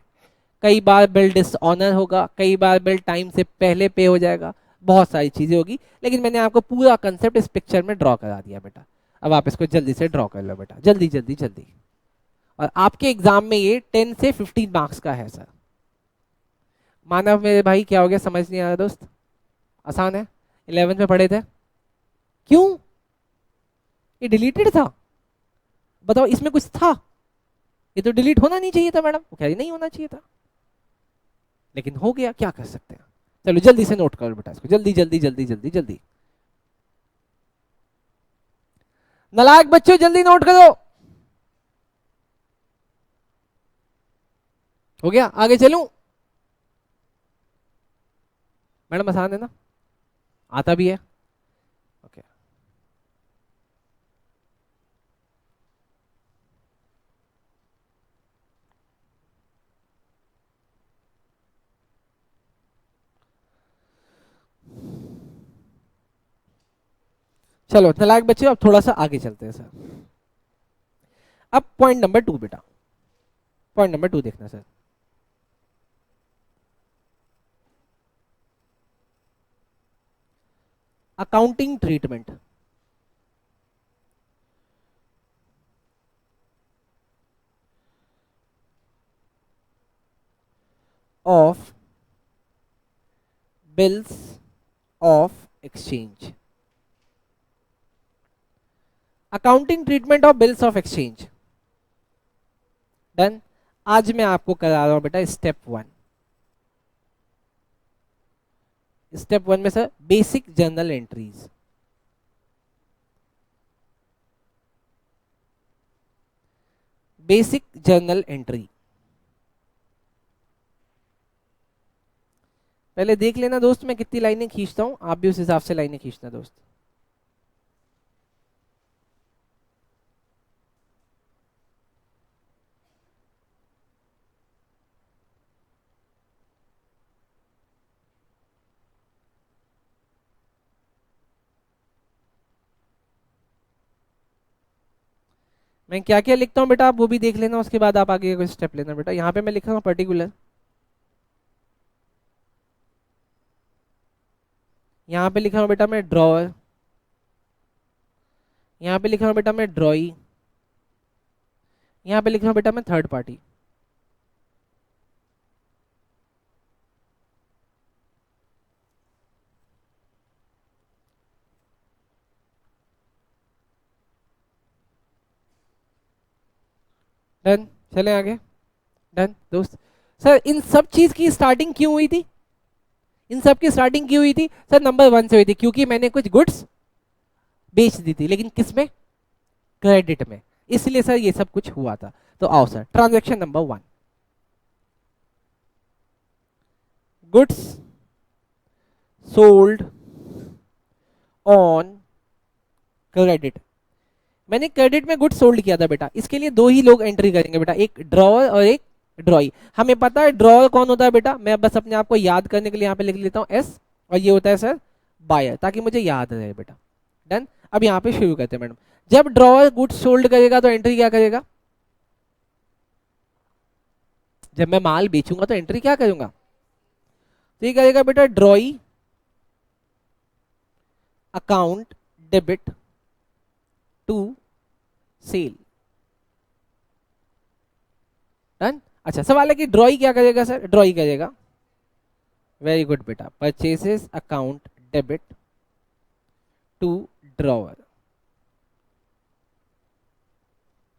कई बार बिल डिसऑनर होगा, कई बार बिल टाइम से पहले पे हो जाएगा, बहुत सारी चीजें होगी, लेकिन मैंने आपको पूरा कंसेप्ट इस पिक्चर में ड्रॉ करा दिया बेटा। अब आप इसको जल्दी से ड्रॉ कर लो बेटा, जल्दी जल्दी जल्दी। और आपके एग्जाम में ये 10 से 15 मार्क्स का है सर। मानव मेरे भाई क्या हो गया, समझ नहीं आ रहा दोस्त, आसान है, 11th में पढ़े थे, क्यों ये डिलीटेड था, बताओ इसमें कुछ था, ये तो डिलीट होना नहीं चाहिए था मैडम, वो कह रही नहीं होना चाहिए था, लेकिन हो गया, क्या कर सकते हैं। चलो जल्दी से नोट करो बेटा इसको, जल्दी जल्दी जल्दी जल्दी जल्दी, नालायक बच्चों जल्दी नोट करो। हो गया, आगे चलूं, मैडम आसान है ना, आता भी है, ओके। चलो नालायक बच्चे अब थोड़ा सा आगे चलते हैं सर। अब पॉइंट नंबर 2 बेटा, पॉइंट नंबर 2 देखना sir, accounting treatment of bills of exchange, accounting treatment of bills of exchange, done. आज मैं आपको करा रहा हूं बेटा स्टेप 1। स्टेप 1 में sir basic journal entries, basic journal entry. पहले देख लेना दोस्त मैं कितनी लाइनें खींचता हूं, आप भी उस हिसाब से लाइनें खींचना दोस्त। मैं क्या क्या लिखता हूँ बेटा आप वो भी देख लेना, उसके बाद आप आगे कोई स्टेप लेना बेटा। यहाँ पे मैं लिख रहा हूँ पर्टिकुलर, यहाँ पे लिख रहा हूँ बेटा मैं ड्रॉअर, यहाँ पे लिख रहा हूँ बेटा मैं ड्रॉई, यहाँ पे लिख रहा हूँ बेटा मैं थर्ड पार्टी। डन, चले आगे। डन दोस्त। सर इन सब चीज की स्टार्टिंग क्यों हुई थी, इन सब की स्टार्टिंग क्यों हुई थी सर? नंबर 1 से हुई थी, क्योंकि मैंने कुछ गुड्स बेच दी थी, लेकिन किस में? क्रेडिट में, इसलिए सर ये सब कुछ हुआ था। तो आओ sir, transaction number 1, goods sold on credit. मैंने क्रेडिट में गुड्स सोल्ड किया था बेटा, इसके लिए दो ही लोग एंट्री करेंगे बेटा, एक ड्रॉअर और एक ड्रॉई। हमें पता है ड्रॉअर कौन होता है बेटा, मैं बस अपने आप को याद करने के लिए यहाँ पे लिख लेता हूँ एस, और ये होता है सर बायर, ताकि मुझे याद रहे बेटा। डन। अब यहाँ पे शुरू करते हैं मैडम। जब ड्रॉअर गुड्स सोल्ड करेगा तो एंट्री क्या करेगा? जब मैं माल बेचूंगा तो एंट्री क्या करूंगा? तो ये करेगा बेटा drawee account debit to sale. Done. अच्छा सवाल है कि ड्रॉई क्या करेगा सर? ड्रॉई करेगा, वेरी गुड बेटा, purchases account debit to drawer.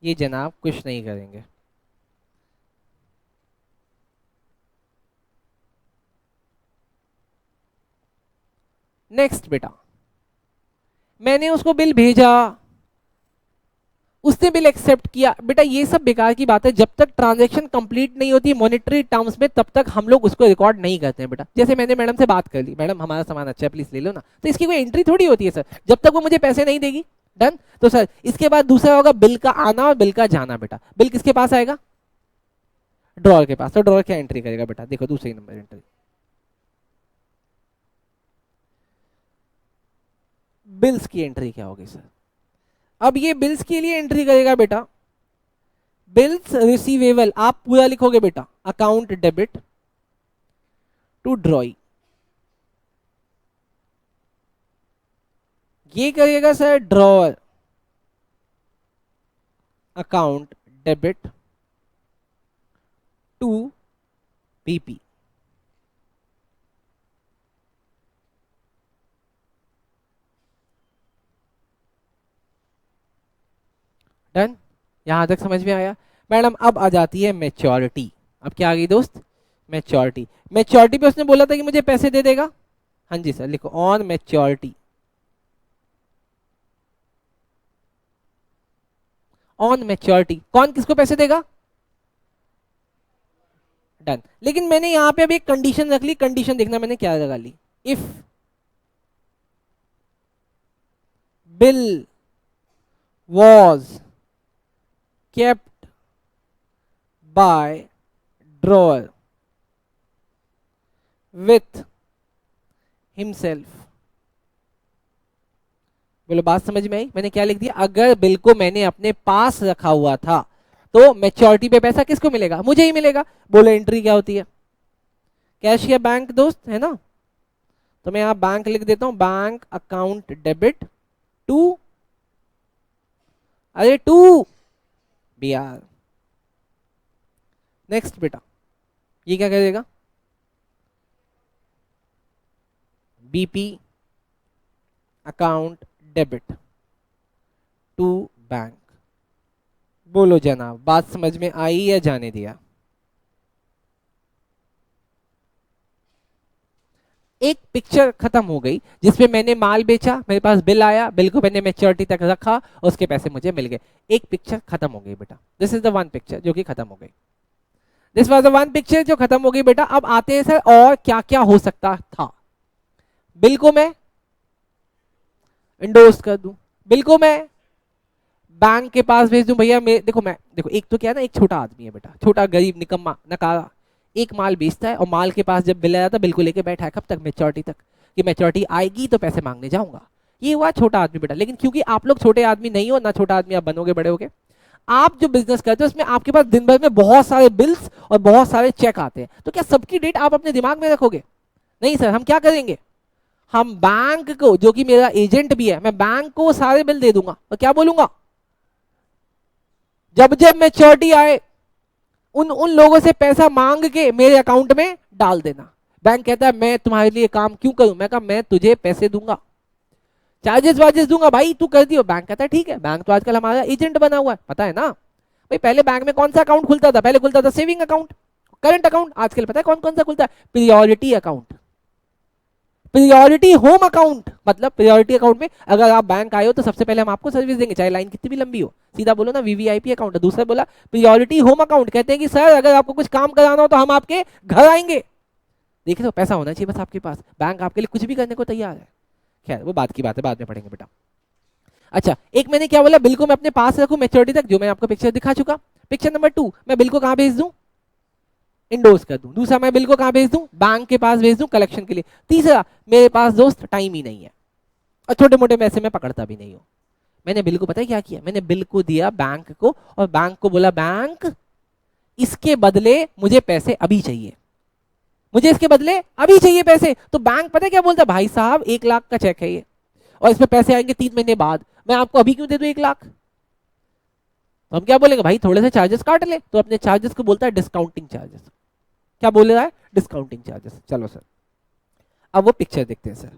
ये जनाब कुछ नहीं करेंगे। नेक्स्ट बेटा, मैंने उसको बिल भेजा, उसने बिल एक्सेप्ट किया। बेटा ये सब बेकार की बात है, जब तक ट्रांजैक्शन कंप्लीट नहीं होती मॉनेटरी टर्म्स में तब तक हम लोग उसको रिकॉर्ड नहीं करते हैं बेटा। जैसे मैंने मैडम से बात कर ली, मैडम हमारा सामान अच्छा है प्लीज ले लो ना, तो इसकी कोई एंट्री थोड़ी होती है सर, जब तक वो मुझे पैसे नहीं देगी। डन। तो सर इसके बाद दूसरा होगा बिल का आना और बिल का जाना बेटा। बिल किसके पास आएगा? ड्रॉअर के पास। तो ड्रॉअर क्या एंट्री करेगा बेटा? देखो दूसरी नंबर एंट्री, बिल्स की एंट्री क्या होगी सर? अब ये बिल्स के लिए एंट्री करेगा बेटा, बिल्स रिसीवेबल, आप पूरा लिखोगे बेटा, अकाउंट डेबिट टू ड्रॉई। ये करिएगा sir drawer account debit to BP. Done. यहां तक समझ में आया मैडम? अब आ जाती है मैच्योरिटी। अब क्या आ गई दोस्त? मैच्योरिटी। मैच्योरिटी पे उसने बोला था कि मुझे पैसे दे देगा। हाँ जी सर, लिखो ऑन मैच्योरिटी। ऑन मैच्योरिटी कौन किसको पैसे देगा? डन। लेकिन मैंने यहां पे अभी एक कंडीशन रख ली, कंडीशन देखना मैंने क्या लगा ली, if bill was kept by drawer with himself। बोलो बात समझ में आई? मैंने क्या लिख दिया, अगर बिल को मैंने अपने पास रखा हुआ था तो मैच्योरिटी पे पैसा किसको मिलेगा? मुझे ही मिलेगा। बोलो एंट्री क्या होती है? कैश या बैंक दोस्त, है ना? तो मैं यहां बैंक लिख देता हूं, बैंक अकाउंट डेबिट टू, अरे टू BR। नेक्स्ट बेटा, ये क्या करेगा? BP account debit to bank. बोलो जनाब बात समझ में आई या जाने दिया? एक पिक्चर खत्म हो गई जिसमें मैंने माल बेचा, मेरे पास बिल आया, बिल को मैंने मैच्योरिटी तक रखा, उसके पैसे मुझे मिल गए। एक पिक्चर खत्म हो गई बेटा, this is the one picture जो कि खत्म हो गई। This was the one picture जो खत्म हो गई बेटा। अब आते हैं सर और क्या क्या हो सकता था। बिल को मैं इंडोर्स कर दूं, बिल को मैं बैंक के पास भेज दूं, भैया देखो एक तो क्या है ना, एक छोटा आदमी है बेटा, छोटा गरीब निकम्मा नकारा, एक माल बेचता है और माल के पास जब बिल आया था बिल को लेके बैठा है कब तक, मैच्योरिटी तक, कि मैच्योरिटी आएगी तो पैसे मांगने जाऊंगा। ये हुआ छोटा आदमी बेटा। लेकिन क्योंकि आप लोग छोटे आदमी नहीं हो ना, छोटा आदमी आप बनोगे बड़े होगे, आप जो बिजनेस करते हो उसमें आपके पास दिन भर में बहुत सारे बिल्स और बहुत सारे चेक आते हैं, तो क्या सबकी डेट आप अपने दिमाग में रखोगे? नहीं सर, हम क्या करेंगे, हम बैंक को, जो कि मेरा एजेंट भी है, मैं बैंक को सारे बिल दे दूंगा और क्या बोलूंगा, जब जब मैच्योरिटी आए उन उन लोगों से पैसा मांग के मेरे अकाउंट में डाल देना। बैंक कहता है मैं तुम्हारे लिए काम क्यों करूं, मैं कहा मैं तुझे पैसे दूंगा, चार्जेस वार्जेस दूंगा, भाई तू कर दियो। बैंक कहता है ठीक है, बैंक तो आजकल हमारा एजेंट बना हुआ है, पता है ना भाई। पहले बैंक में कौन सा अकाउंट खुलता था, पहले खुलता था सेविंग अकाउंट, करंट अकाउंट, आजकल पता है कौन कौन सा खुलता है, priority account, priority home account. मतलब प्रियोरिटी अकाउंट में अगर आप बैंक आए हो तो सबसे पहले हम आपको सर्विस देंगे, चाहे लाइन कितनी भी लंबी हो। सीधा बोलो ना वीवीआईपी अकाउंट। दूसरा बोला प्रियोरिटी होम अकाउंट, कहते हैं कि सर अगर आपको कुछ काम कराना हो तो हम आपके घर आएंगे। देखिए तो पैसा होना चाहिए बस आपके पास, बैंक आपके लिए कुछ भी करने को तैयार है। खैर वो बात की बात है, बाद में पढ़ेंगे बेटा। अच्छा, एक मैंने क्या बोला, बिल को मैं अपने पास रखूं मैच्योरिटी तक, जो मैं आपको पिक्चर दिखा चुका। पिक्चर नंबर 2, मैं बिल को कहां भेज दूं, इंडोर्स कर दूं। दूसरा, मैं बिल को कहां भेज दूं, बैंक के पास भेज दूं कलेक्शन के लिए। तीसरा, मेरे पास दोस्त टाइम ही नहीं है और छोटे मोटे पैसे मैं पकड़ता भी नहीं हूं। मैंने बिल को पता है क्या किया, मैंने बिल को दिया बैंक को और बैंक को बोला बैंक इसके बदले मुझे पैसे अभी चाहिए, मुझे इसके बदले अभी चाहिए पैसे। तो बैंक पता है क्या बोलता है, भाई साहब 1 लाख का चेक है ये और इसमें पैसे आएंगे 3 महीने बाद, मैं आपको अभी क्यों दे दूं 1 लाख। तो हम क्या बोलेंगे, भाई थोड़े से चार्जेस काट ले। तो अपने चार्जेस को बोलता है डिस्काउंटिंग चार्जेस। क्या बोल रहा है, डिस्काउंटिंग चार्जेस। चलो सर अब वो पिक्चर देखते हैं सर।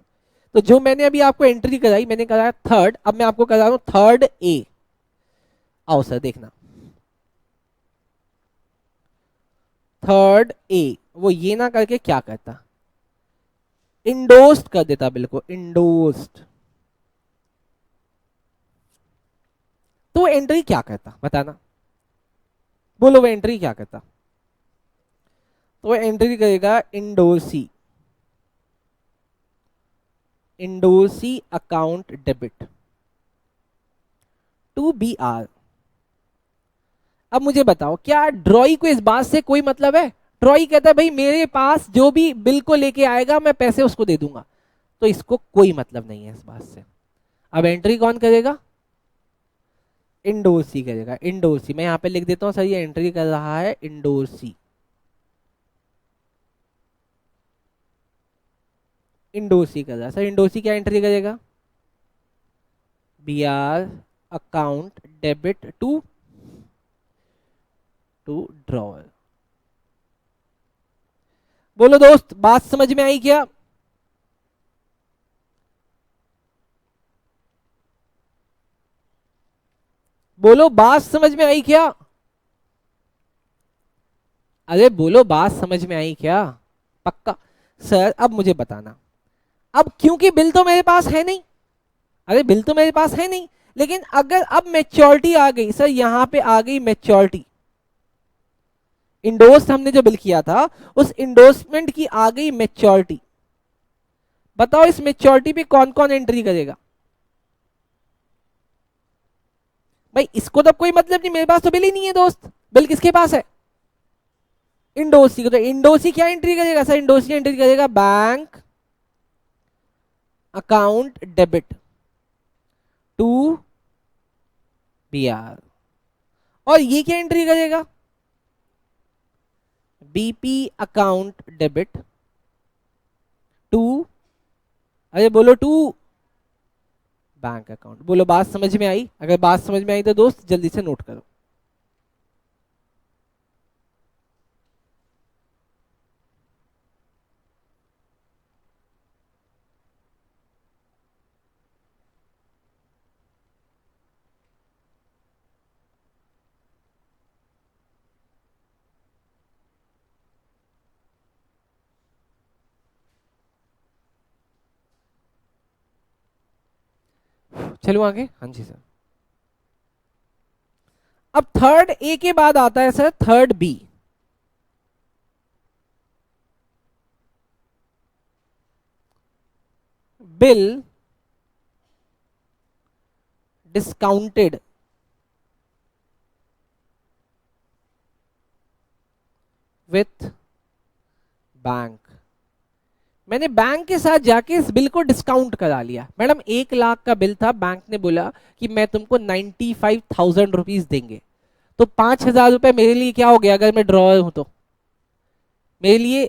तो जो मैंने अभी आपको एंट्री कराई, मैंने कराया थर्ड, अब मैं आपको करा रहा हूं थर्ड ए। आओ सर देखना, थर्ड ए वो ये ना करके क्या करता, इंडोर्स्ड कर देता, बिल्कुल इंडोर्स्ड। तो वो एंट्री क्या करता बताना, बोलो वो एंट्री क्या करता। तो वो एंट्री करेगा endorsee, endorsee account debit to B R. अब मुझे बताओ क्या ड्रॉई को इस बात से कोई मतलब है? ड्रॉई कहता है भाई मेरे पास जो भी बिल को लेके आएगा मैं पैसे उसको दे दूंगा, तो इसको कोई मतलब नहीं है इस बात से। अब एंट्री कौन करेगा, इंडोर्सी करेगा। इंडोर्सी मैं यहां पे लिख देता हूं सर, ये एंट्री कर रहा है इंडोर्सी, इंडोर्सी कर रहा है सर। इंडोर्सी क्या एंट्री करेगा, B R account debit to drawer. बोलो दोस्त बात समझ में आई क्या? बोलो बात समझ में आई क्या? अरे बोलो बात समझ में आई क्या? पक्का? सर अब मुझे बताना, अब क्योंकि बिल तो मेरे पास है नहीं, अरे बिल तो मेरे पास है नहीं, लेकिन अगर अब मैच्योरिटी आ गई सर, यहां पे आ गई मैच्योरिटी, इंडोर्स हमने जो बिल किया था उस इंडोर्समेंट की आ गई मैच्योरिटी। बताओ इस मैच्योरिटी पे कौन कौन एंट्री करेगा? भाई इसको तो कोई मतलब नहीं, मेरे पास तो बिल ही नहीं है दोस्त, बिल किसके पास है, इंडोसी को। तो इंडोसी क्या एंट्री करेगा सर, इंडोसी एंट्री करेगा bank account debit to B R. और ये क्या एंट्री करेगा, बीपी अकाउंट डेबिट टू, अरे बोलो टू बैंक अकाउंट। बोलो बात समझ में आई? अगर बात समझ में आई तो दोस्त जल्दी से नोट करो। चलो आगे, हाँ जी सर। अब थर्ड ए के बाद आता है sir third B. Bill discounted with bank. मैंने बैंक के साथ जाके इस बिल को डिस्काउंट करा लिया। मैडम 1 लाख का बिल था, बैंक ने बोला कि मैं तुमको 95,000 रुपीज देंगे, तो 5,000 रुपए मेरे लिए क्या हो गया? अगर मैं ड्रॉअर हूं तो मेरे लिए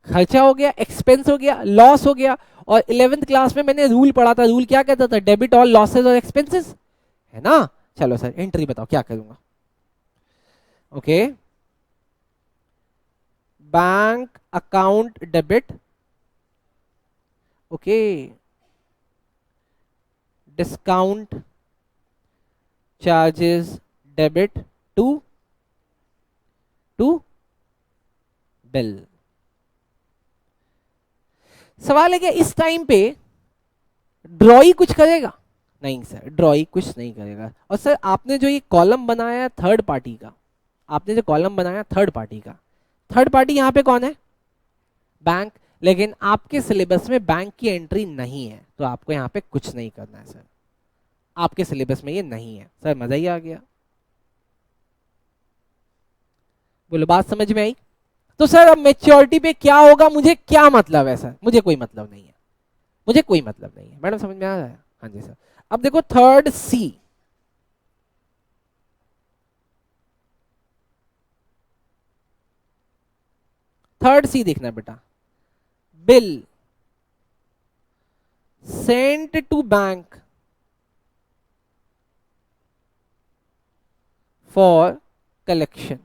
खर्चा हो गया, एक्सपेंस हो गया, लॉस हो गया। और 11th क्लास में मैंने रूल पढ़ा था, रूल क्या कहता था? डेबिट ऑल लॉसेज और एक्सपेंसेस, है ना? चलो सर एंट्री बताओ क्या करूंगा। Okay, bank account debit, okay, discount charges debit to to bill. सवाल है कि इस टाइम पे ड्रॉई कुछ करेगा? नहीं सर, ड्रॉई कुछ नहीं करेगा। और सर आपने जो ये कॉलम बनाया थर्ड पार्टी का, आपने जो कॉलम बनाया थर्ड पार्टी का, थर्ड पार्टी यहां पे कौन है? बैंक। लेकिन आपके सिलेबस में बैंक की एंट्री नहीं है, तो आपको यहां पे कुछ नहीं करना है सर, आपके सिलेबस में ये नहीं है। सर मजा ही आ गया, बोलो बात समझ में आई? तो सर अब मेच्योरिटी पे क्या होगा, मुझे क्या मतलब है सर? मुझे कोई मतलब नहीं है, मुझे कोई मतलब नहीं है। मैडम समझ में आ रहा है? हाँ जी सर। अब देखो थर्ड सी, थर्ड सी देखना बेटा। Bill sent to bank for collection.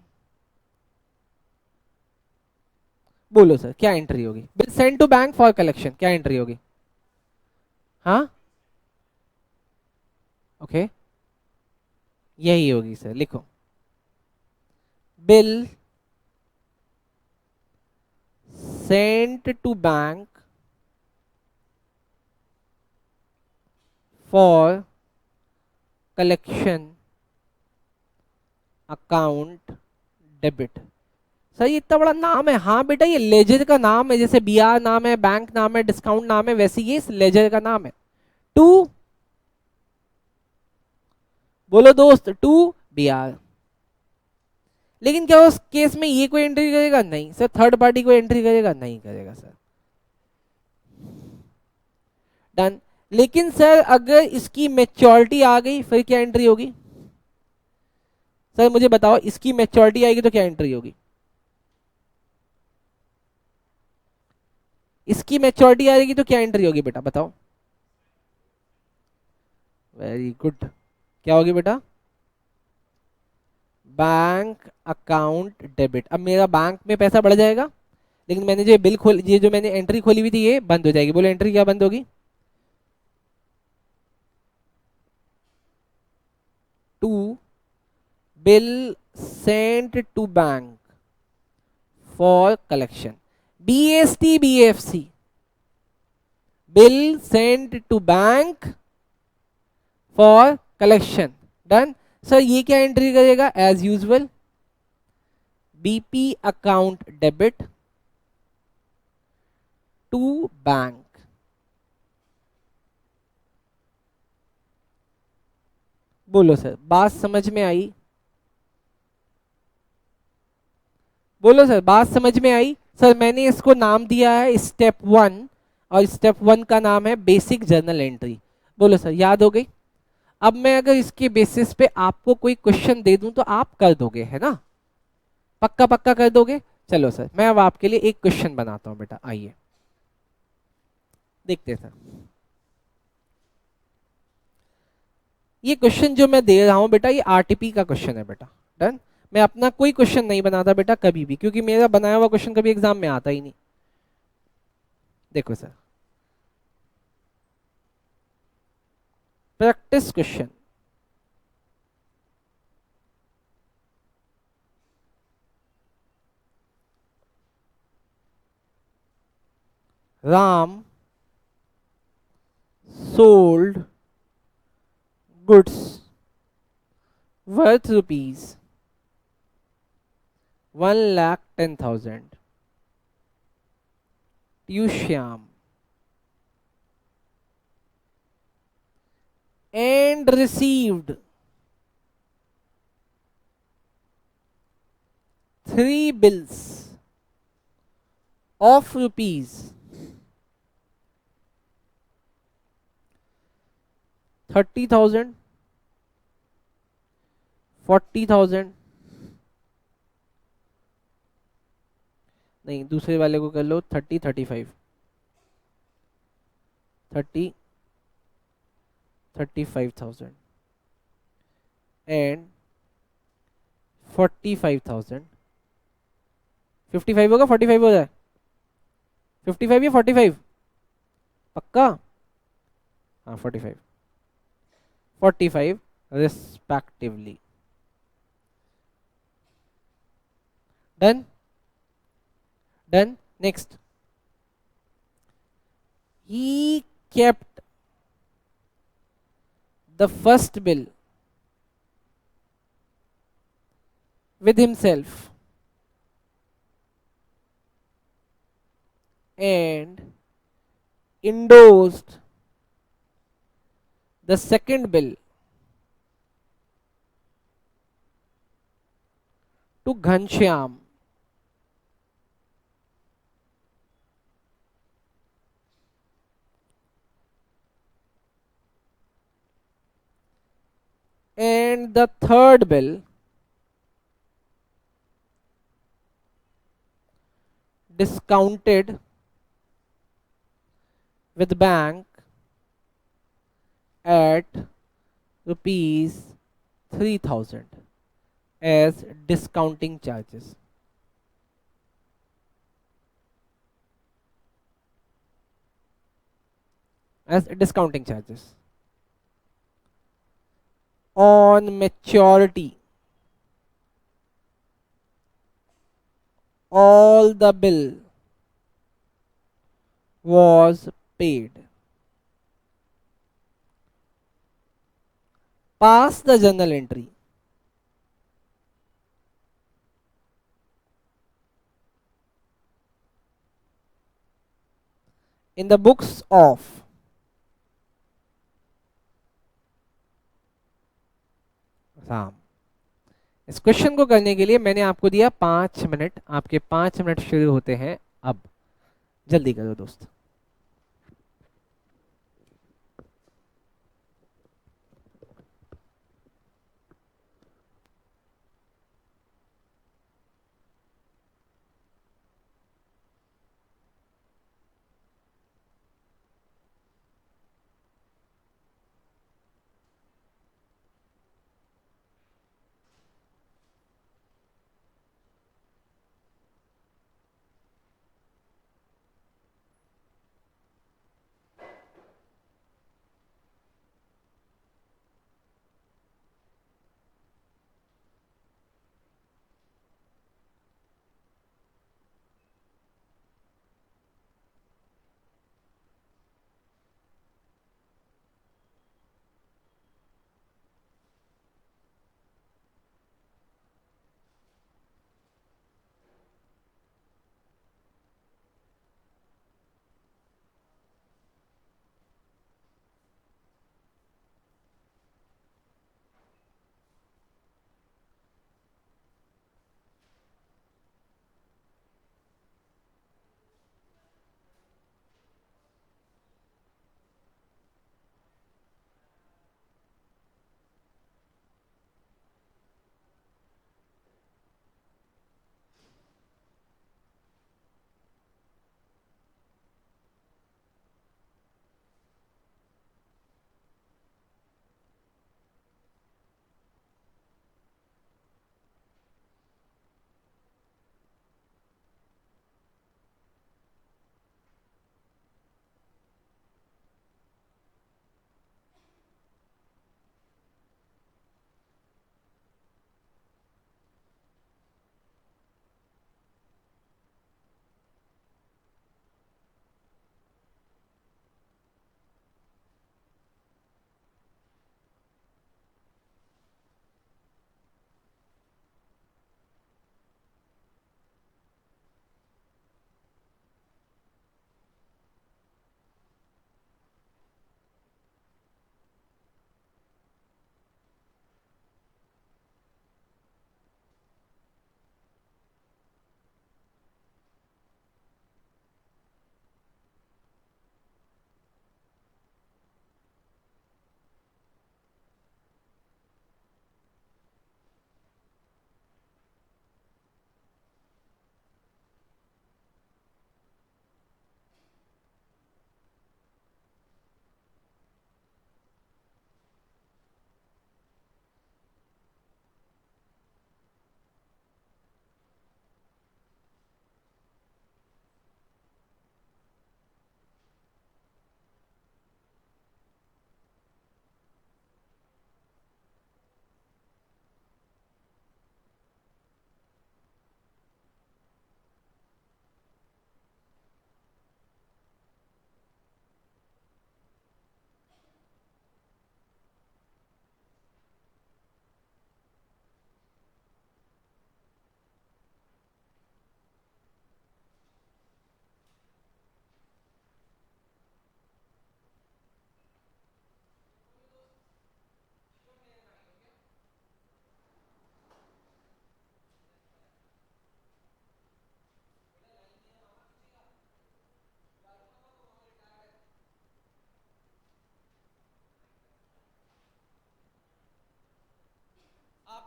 बोलो सर क्या एंट्री होगी? Bill sent to bank for collection, क्या एंट्री होगी? हाँ, ओके, यही होगी सर, लिखो। Bill sent to bank for collection account debit. Sir ये इतना बड़ा नाम है। हाँ बेटा, ये लेजर का नाम है, जैसे बीआर नाम है, बैंक नाम है, डिस्काउंट नाम है, वैसे ये इस लेजर का नाम है। टू, बोलो दोस्त, टू बीआर। लेकिन क्या उस केस में ये कोई एंट्री करेगा? नहीं सर। थर्ड पार्टी कोई एंट्री करेगा? नहीं करेगा सर। डन। लेकिन सर अगर इसकी मेच्योरिटी आ गई फिर क्या एंट्री होगी? सर मुझे बताओ, इसकी मेच्योरिटी आएगी तो क्या एंट्री होगी? इसकी मेच्योरिटी आएगी तो क्या एंट्री होगी बेटा, बताओ? Very good. क्या होगी बेटा? Bank account debit. अब मेरा बैंक में पैसा बढ़ जाएगा, लेकिन मैंने जो बिल खोल, ये जो मैंने एंट्री खोली हुई थी ये बंद हो जाएगी। बोलो एंट्री क्या बंद होगी? To bill sent to bank for collection, BST BFC, bill sent to bank for collection. Done. Sir ये क्या एंट्री करेगा? As usual BP account debit to bank. बोलो सर बात समझ में आई? बोलो सर बात समझ में आई? सर मैंने इसको नाम दिया है स्टेप 1, और स्टेप 1 का नाम है बेसिक जर्नल एंट्री। बोलो सर याद हो गई? अब मैं अगर इसके बेसिस पे आपको कोई क्वेश्चन दे दूं तो आप कर दोगे, है ना? पक्का पक्का कर दोगे? चलो सर मैं अब आपके लिए एक क्वेश्चन बनाता हूं बेटा, आइए देखते हैं सर। ये क्वेश्चन जो मैं दे रहा हूं बेटा, ये आरटीपी का क्वेश्चन है बेटा। डन। मैं अपना कोई क्वेश्चन नहीं बनाता बेटा कभी भी, क्योंकि मेरा बनाया हुआ क्वेश्चन कभी एग्जाम में आता ही नहीं। देखो sir, practice question. Ram sold goods worth rupees 1,10,000 to Shyam and received 3 bills of rupees 30,000, 40,000, नहीं दूसरे वाले को कर लो 30, 35, 30, 35,000 एंड 45,000। 55 होगा, 45 हो जाए, 55 या 45 पक्का, हाँ 45, 45 respectively. Done? Done. Next. He kept the first bill with himself and endorsed the second bill to Ghanshyam. And the third bill discounted with bank at rupees 3,000 as discounting charges. As discounting charges. On maturity, all the bill was paid. Pass the journal entry. In the books of Ram. इस question को करने के लिए मैंने आपको दिया 5 minute, आपके 5 minute शुरू होते हैं अब, जल्दी करो दोस्त।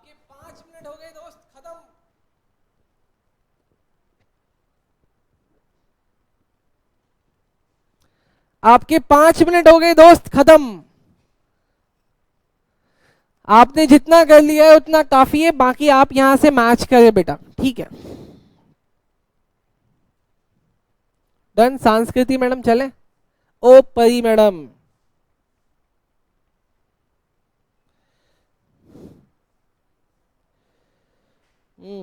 आपके 5 मिनट हो गए दोस्त, खत्म। आपके 5 मिनट हो गए दोस्त, खत्म। आपने जितना कर लिया है उतना काफी है, बाकी आप यहां से मैच करें बेटा, ठीक है। डन। संस्कृति मैडम चले। ओ परी मैडम,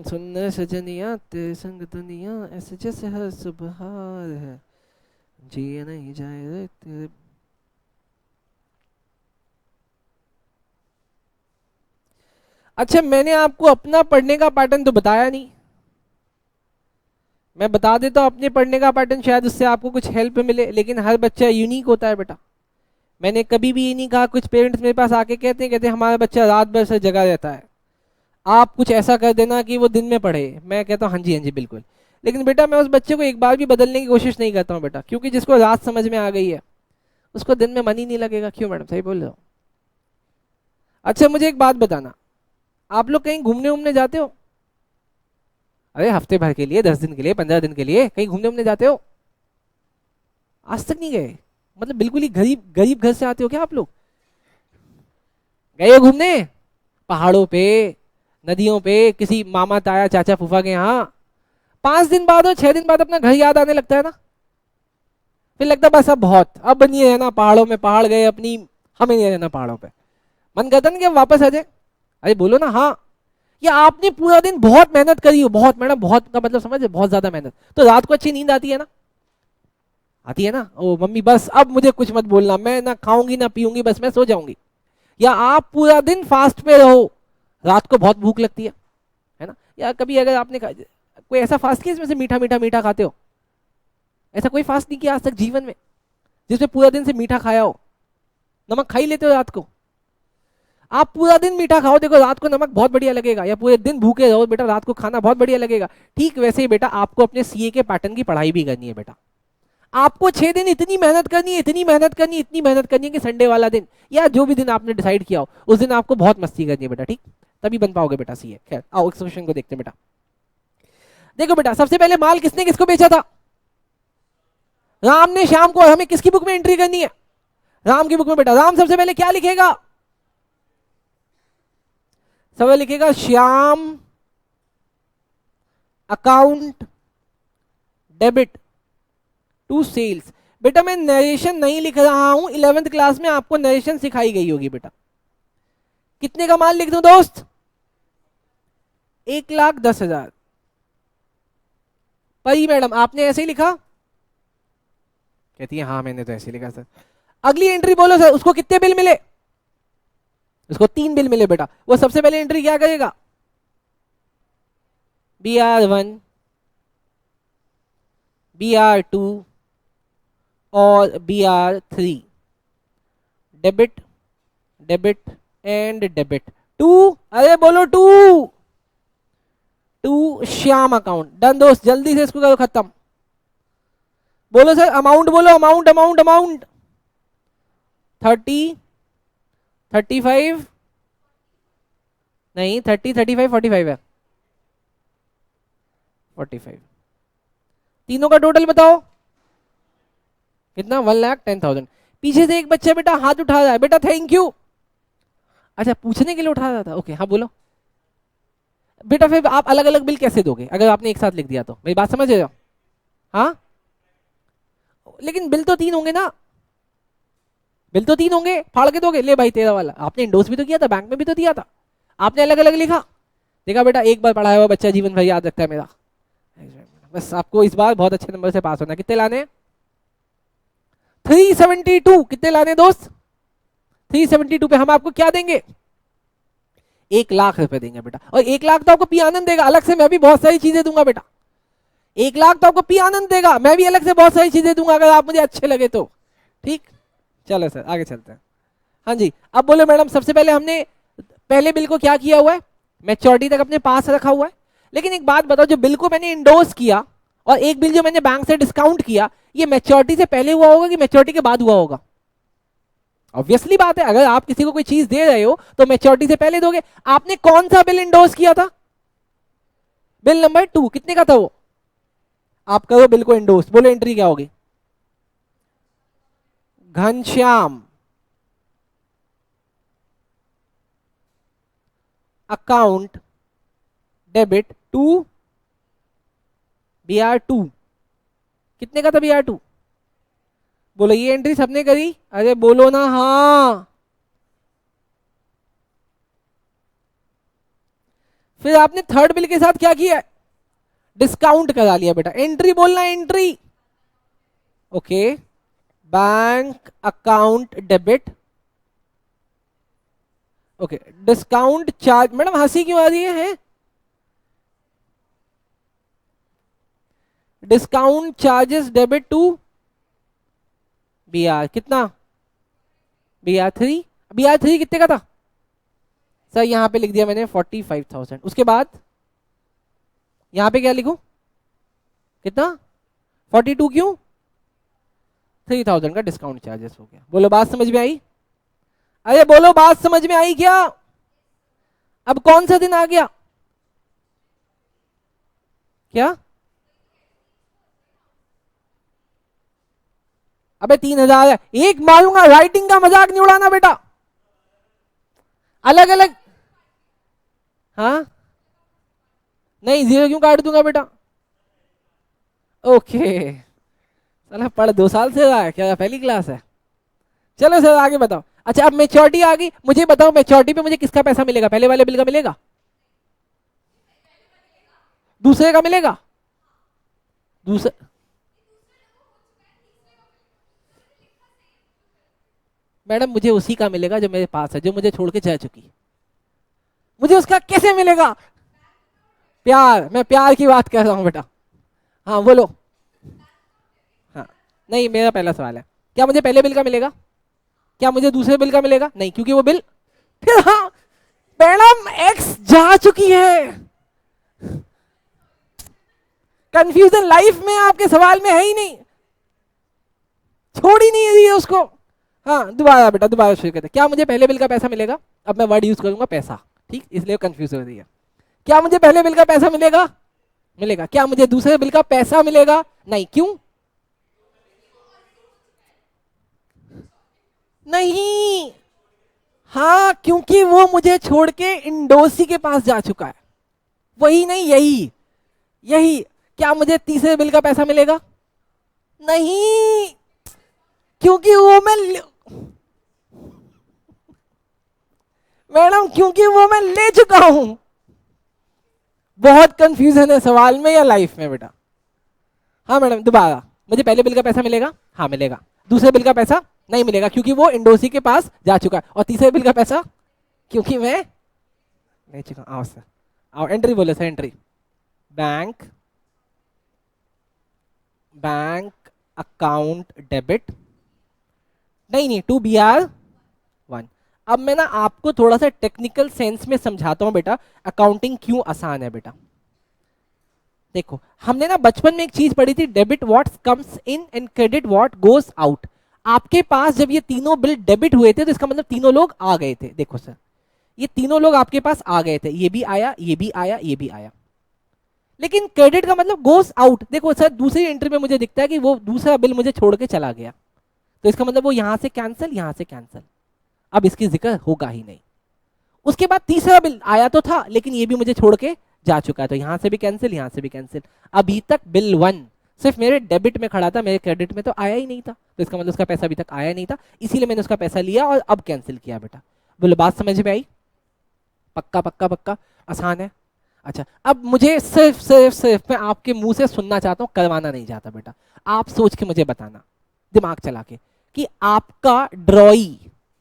सुंदर सजनिया तेरे संग दुनिया ऐसे जैसे हर सुबह है, जिए नहीं जाए रे तेरे। अच्छा, मैंने आपको अपना पढ़ने का पैटर्न तो बताया नहीं। मैं बता देता हूं अपने पढ़ने का पैटर्न, शायद उससे आपको कुछ हेल्प मिले, लेकिन हर बच्चा यूनिक होता है बेटा। मैंने कभी भी ये नहीं कहा, कुछ पेरेंट्स मेरे पास आके कहते हैं हमारा बच्चा रात भर से जगा रहता है, आप कुछ ऐसा कर देना कि वो दिन में पढ़े। मैं कहता हूँ हाँ जी हाँ जी बिल्कुल, लेकिन बेटा मैं उस बच्चे को एक बार भी बदलने की कोशिश नहीं करता हूँ बेटा, क्योंकि जिसको रात समझ में आ गई है उसको दिन में मन ही नहीं लगेगा। क्यों मैडम, सही बोल रहे हो? अच्छा मुझे एक बात बताना, आप लोग कहीं घूमने उमने जाते हो? अरे हफ्ते भर के लिए, 10 दिन के लिए, 15 दिन के लिए कहीं घूमने उमने जाते हो? आज तक नहीं गए? मतलब बिल्कुल ही गरीब गरीब घर से आते हो क्या आप लोग? गए हो घूमने पहाड़ों पे, नदियों पे, किसी मामा ताया चाचा फूफा के यहाँ? 5 दिन बाद और 6 दिन बाद अपना घर याद आने लगता है ना, फिर लगता है बस अब बहुत, अब नहीं रहना पहाड़ों में, पहाड़ गए अपनी, हमें नहीं रहना पहाड़ों पे। मन करता ना कि अब वापस आ जाए। अरे बोलो ना हाँ। या आपने पूरा दिन बहुत मेहनत करी हो, बहुत मैडम, बहुत का मतलब समझ, बहुत ज्यादा मेहनत, तो रात को अच्छी नींद आती है ना? आती है ना? ओ मम्मी बस अब मुझे कुछ मत बोलना, मैं ना खाऊंगी ना पीऊंगी, बस मैं सो जाऊंगी। या आप पूरा दिन फास्ट पे रहो, रात को बहुत भूख लगती है ना? या कभी अगर आपने कोई ऐसा फास्ट किया इसमें से मीठा मीठा मीठा खाते हो? ऐसा कोई फास्ट नहीं किया आज तक जीवन में जिसमें पूरा दिन से मीठा खाया हो? नमक खा ही लेते हो रात को? आप पूरा दिन मीठा खाओ, देखो रात को नमक बहुत बढ़िया लगेगा, या पूरे दिन भूखे रहो बेटा, रात को खाना बहुत बढ़िया लगेगा। ठीक वैसे ही बेटा आपको अपने सीए के पैटर्न की पढ़ाई भी करनी है बेटा। आपको 6 दिन इतनी मेहनत करनी है, इतनी मेहनत करनी है, इतनी मेहनत करनी है कि संडे वाला दिन या जो भी दिन आपने डिसाइड किया हो उस दिन आपको बहुत मस्ती करनी है बेटा, ठीक? तभी बन पाओगे बेटा सीए। खैर आओ इस क्वेश्चन को देखते हैं बेटा। देखो बेटा, सबसे पहले माल किसने किसको बेचा था? राम ने श्याम को। हमें किसकी बुक में एंट्री करनी है? राम की बुक में बेटा। राम सबसे पहले क्या लिखेगा? सबसे लिखेगा Shyam account debit to sales. बेटा मैं नरेशन नहीं लिख रहा हूं, 11th क्लास में आपको नरेशन सिखाई गई होगी बेटा। कितने का माल लिख दूं दोस्त? 1,10,000। परी मैडम आपने ऐसे ही लिखा? कहती है हाँ मैंने तो ऐसे ही लिखा सर। अगली एंट्री बोलो सर, उसको कितने बिल मिले? उसको 3 बिल मिले बेटा। वो सबसे पहले एंट्री क्या करेगा? BR1, BR2 और BR3। Debit debit and debit to, अरे बोलो टू श्याम अकाउंट। डन दोस्त, जल्दी से इसको करो खत्म। बोलो सर अमाउंट, बोलो अमाउंट अमाउंट अमाउंट। 30, 35, नहीं 30, 35, 45 है। 45। तीनों का टोटल बताओ कितना? 1,10,000। पीछे से एक बच्चा बेटा हाथ उठा रहा है, बेटा थैंक यू। अच्छा पूछने के लिए उठा रहा था, ओके हाँ बोलो बेटा। फिर आप अलग अलग बिल कैसे दोगे अगर आपने एक साथ लिख दिया तो? मेरी बात समझ रहे हो? हाँ लेकिन बिल तो 3 होंगे ना, बिल तो 3 होंगे, फाड़ के दोगे? ले भाई तेरा वाला, आपने इंडोस भी तो किया था, बैंक में भी तो दिया था, आपने अलग अलग लिखा। देखा बेटा, एक बार पढ़ाया हुआ बच्चा जीवन भर याद रखता है मेरा। बस आपको इस बार बहुत अच्छे नंबर से पास होना। कितने लाने? 372। कितने लाने दोस्त? 372 पे हम आपको क्या देंगे? 1,00,000 रुपए देंगे बेटा। और 1,00,000 तो आपको पी आनंद देगा, अलग से मैं भी बहुत सारी चीजें दूंगा बेटा। 1,00,000 तो आपको पी आनंद देगा, मैं भी अलग से बहुत सारी चीजें दूंगा अगर आप मुझे अच्छे लगे तो। ठीक, चलो सर आगे चलते हैं। हाँ जी, अब बोलो मैडम, सबसे पहले हमने पहले बिल को क्या किया हुआ है? मैच्योरिटी तक अपने पास रखा हुआ है। लेकिन एक बात बताओ, जो बिल को मैंने इंडोर्स किया और एक बिल जो मैंने बैंक से डिस्काउंट किया, ये मैच्योरिटी से पहले हुआ होगा कि मैच्योरिटी के बाद हुआ होगा? ऑब्वियसली बात है, अगर आप किसी को कोई चीज दे रहे हो तो मैच्योरिटी से पहले दोगे। आपने कौन सा बिल इंडोर्स किया था? बिल नंबर 2, कितने का था वो? आप करो बिल को इंडोर्स, बोलो एंट्री क्या होगी? Ghanshyam account debit to BR2। कितने का था BR2? बोलो ये एंट्री सबने करी? अरे बोलो ना हाँ। फिर आपने थर्ड बिल के साथ क्या किया? डिस्काउंट करा लिया बेटा। एंट्री बोलना, entry. Okay, bank account debit. Okay, discount charge. Madam हंसी क्यों आ रही है? Discount charges debit to BR कितना? BR3 कितने का था सर? यहां पे लिख दिया मैंने 45,000। उसके बाद यहां पे क्या लिखूं? कितना? 42 क्यों? 3,000 का डिस्काउंट चार्जेस हो गया। बोलो बात समझ में आई? अरे बोलो बात समझ में आई क्या? अब कौन सा दिन आ गया? क्या? अबे 3,000 है, एक मारूंगा। राइटिंग का मजाक नहीं उड़ाना बेटा, अलग अलग। हाँ नहीं, 0 क्यों काट दूंगा बेटा? ओके, चलो पढ़ 2 साल से रहा है क्या? पहली क्लास है। चलो सर आगे बताओ। अच्छा अब मेच्योरिटी आ गई, मुझे बताओ मेच्योरिटी पे मुझे किसका पैसा मिलेगा? पहले वाले बिल का मिलेगा? दूसरे का मिलेगा? दूसरे? मैडम मुझे उसी का मिलेगा जो मेरे पास है, जो मुझे छोड़ के जा चुकी। मुझे उसका कैसे मिलेगा? प्यार, मैं प्यार की बात कर रहा हूं बेटा। हाँ बोलो। हाँ नहीं, मेरा पहला सवाल है, क्या मुझे पहले बिल का मिलेगा? क्या मुझे दूसरे बिल का मिलेगा? नहीं, क्योंकि वो बिल फिर। हाँ मैडम एक्स जा चुकी है। कंफ्यूजन लाइफ में आपके सवाल में है ही नहीं, छोड़ ही नहीं रही है उसको। हाँ दोबारा बेटा, दोबारा शुरू करते। क्या मुझे पहले बिल का पैसा मिलेगा? अब मैं वर्ड यूज करूंगा पैसा, ठीक, इसलिए कंफ्यूज हो रही है। क्या मुझे पहले बिल का पैसा मिलेगा? मिलेगा। क्या मुझे दूसरे बिल का पैसा मिलेगा? नहीं, क्यों? नहीं, हाँ क्योंकि वो मुझे छोड़ के इंडोसी के पास जा चुका है। वही नहीं, यही यही। क्या मुझे तीसरे बिल का पैसा मिलेगा? नहीं, क्योंकि वो मैं मैडम क्योंकि वो मैं ले चुका हूं। बहुत कंफ्यूजन है सवाल में या लाइफ में बेटा? हाँ मैडम दोबारा। मुझे पहले बिल का पैसा मिलेगा? हाँ मिलेगा। दूसरे बिल का पैसा नहीं मिलेगा, क्योंकि वो इंडोसी के पास जा चुका है। और तीसरे बिल का पैसा क्योंकि मैं ले चुका। आओ सर, आओ एंट्री बोले sir. Entry bank bank account debit. नहीं, टू BR1। अब मैं ना आपको थोड़ा सा टेक्निकल सेंस में समझाता हूं बेटा, अकाउंटिंग क्यों आसान है बेटा। देखो हमने ना बचपन में एक चीज पढ़ी थी, debit what comes in and credit what goes out. आपके पास जब ये तीनों बिल डेबिट हुए थे तो इसका मतलब तीनों लोग आ गए थे। देखो सर, ये तीनों लोग आपके पास आ गए थे, ये भी आया, ये भी आया, ये भी आया। लेकिन क्रेडिट का मतलब गोज आउट। देखो सर दूसरी एंट्री में मुझे दिखता है कि वो दूसरा बिल मुझे छोड़ के चला गया, तो इसका मतलब वो यहां से कैंसिल, यहां से कैंसिल। अब इसकी जिक्र होगा ही नहीं। उसके बाद तीसरा बिल आया तो था, लेकिन ये भी मुझे छोड़ के जा चुका है, तो यहां से भी कैंसिल, यहां से भी कैंसिल। अभी तक बिल 1 सिर्फ मेरे डेबिट में खड़ा था, मेरे क्रेडिट में तो आया ही नहीं था, तो इसका मतलब उसका पैसा अभी तक आया नहीं था, इसीलिए मैंने उसका पैसा लिया और अब कैंसिल किया बेटा। बोलो बात समझ में आई? पक्का पक्का पक्का, आसान है। अच्छा अब मुझे सिर्फ सिर्फ सिर्फ मैं आपके मुंह से सुनना चाहता हूं, करवाना नहीं चाहता बेटा। आप सोच के मुझे बताना, दिमाग चला के, कि आपका ड्रॉई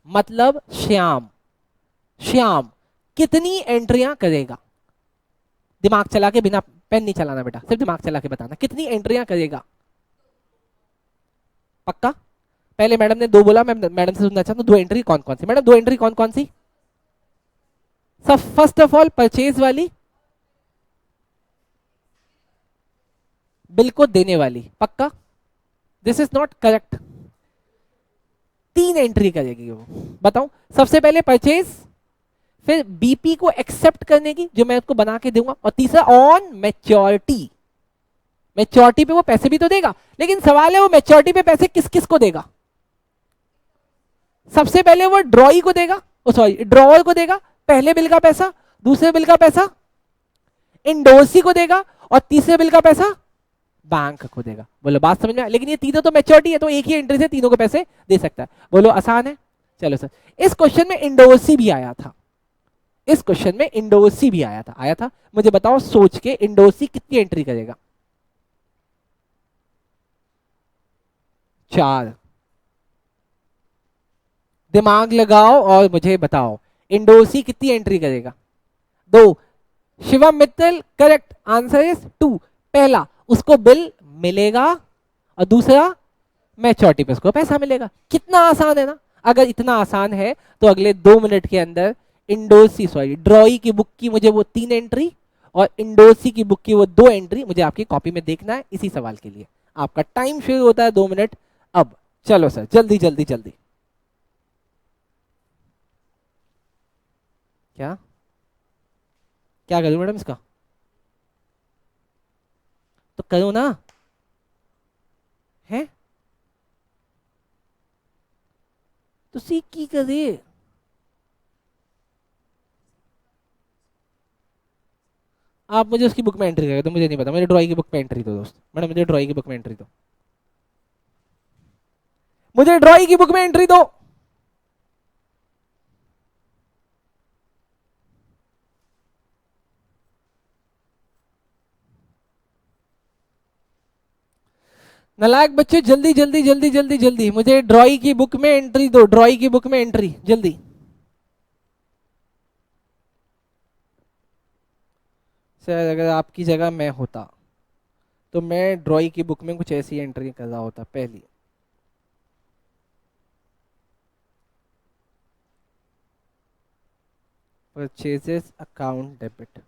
मतलब श्याम, श्याम कितनी एंट्रियां करेगा? दिमाग चला के, बिना पेन नहीं चलाना बेटा, सिर्फ दिमाग चला के बताना कितनी एंट्रियां करेगा। पक्का? पहले मैडम ने 2 बोला, मैं मैडम से सुनना चाहता हूं 2 एंट्री कौन कौन सी? मैडम 2 एंट्री कौन कौन सी? सब फर्स्ट ऑफ ऑल परचेज वाली, बिल को देने वाली। पक्का? This is not correct. तीन एंट्री करेगी वो। बताओ, सबसे पहले परचेज, फिर बीपी को एक्सेप्ट करने की जो मैं उसको बना के दूंगा, और तीसरा ऑन मैच्योरिटी। मैच्योरिटी पे वो पैसे भी तो देगा, लेकिन सवाल है वो मैच्योरिटी पे पैसे किस किस को देगा। सबसे पहले वो ड्रॉई को देगा, सॉरी ड्रॉअर को देगा, पहले बिल का पैसा, दूसरे बिल का पैसा इंडोर्सी को देगा, और तीसरे बिल का पैसा बैंक को देगा। बोलो बात समझ में आया? लेकिन ये तीनों तो मैच्योरिटी है, तो एक ही एंट्री से तीनों को पैसे दे सकता है। बोलो आसान है? चलो सर, इस क्वेश्चन में इंडोर्सी भी आया था, इस क्वेश्चन में इंडोर्सी भी आया था। मुझे बताओ सोच के, इंडोर्सी कितनी एंट्री करेगा? 4। दिमाग लगाओ और मुझे बताओ इंडोर्सी कितनी एंट्री करेगा? 2। Shivam Mittal, correct answer is 2। पहला, उसको बिल मिलेगा, और दूसरा मैच्योरिटी पे उसको पैसा मिलेगा। कितना आसान है ना। अगर इतना आसान है तो अगले 2 मिनट के अंदर इंडोर्सी, सॉरी ड्रॉई की बुक की मुझे वो 3 एंट्री और इंडोर्सी की बुक की वो 2 एंट्री मुझे आपकी कॉपी में देखना है। इसी सवाल के लिए आपका टाइम शुरू होता है 2 मिनट अब। चलो सर, जल्दी जल्दी जल्दी। क्या क्या करूं मैडम इसका? तो करो ना। है तो सीख की करे। आप मुझे उसकी बुक में एंट्री करें तो मुझे नहीं पता, मुझे ड्राइंग की बुक में एंट्री दो दोस्त। मैडम मुझे ड्राइंग की बुक में एंट्री दो, मुझे ड्राइंग की बुक में एंट्री दो। नालायक बच्चे, जल्दी जल्दी जल्दी जल्दी जल्दी, मुझे ड्राइंग की बुक में एंट्री दो, ड्राइंग की बुक में एंट्री जल्दी। सर अगर आपकी जगह मैं होता तो मैं ड्राइंग की बुक में कुछ ऐसी एंट्री कर रहा होता। पहली, परचेजेस अकाउंट डेबिट,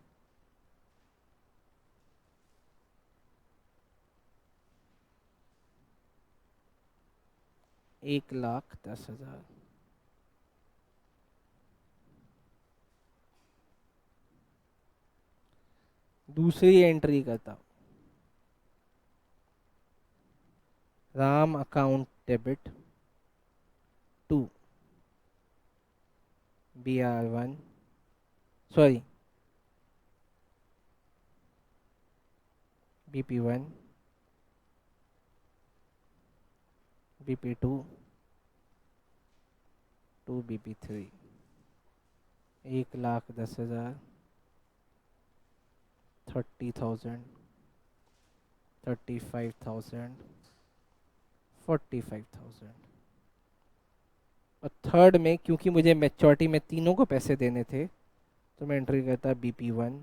₹1,10,000। दूसरी एंट्री करता, Ram account debit to BR1, sorry BP1, BP2 to BP3। 1,10,000, 30,000, 35,000, 45,000। और थर्ड में क्योंकि मुझे मैच्योरिटी में तीनों को पैसे देने थे तो मैं एंट्री करता BP1,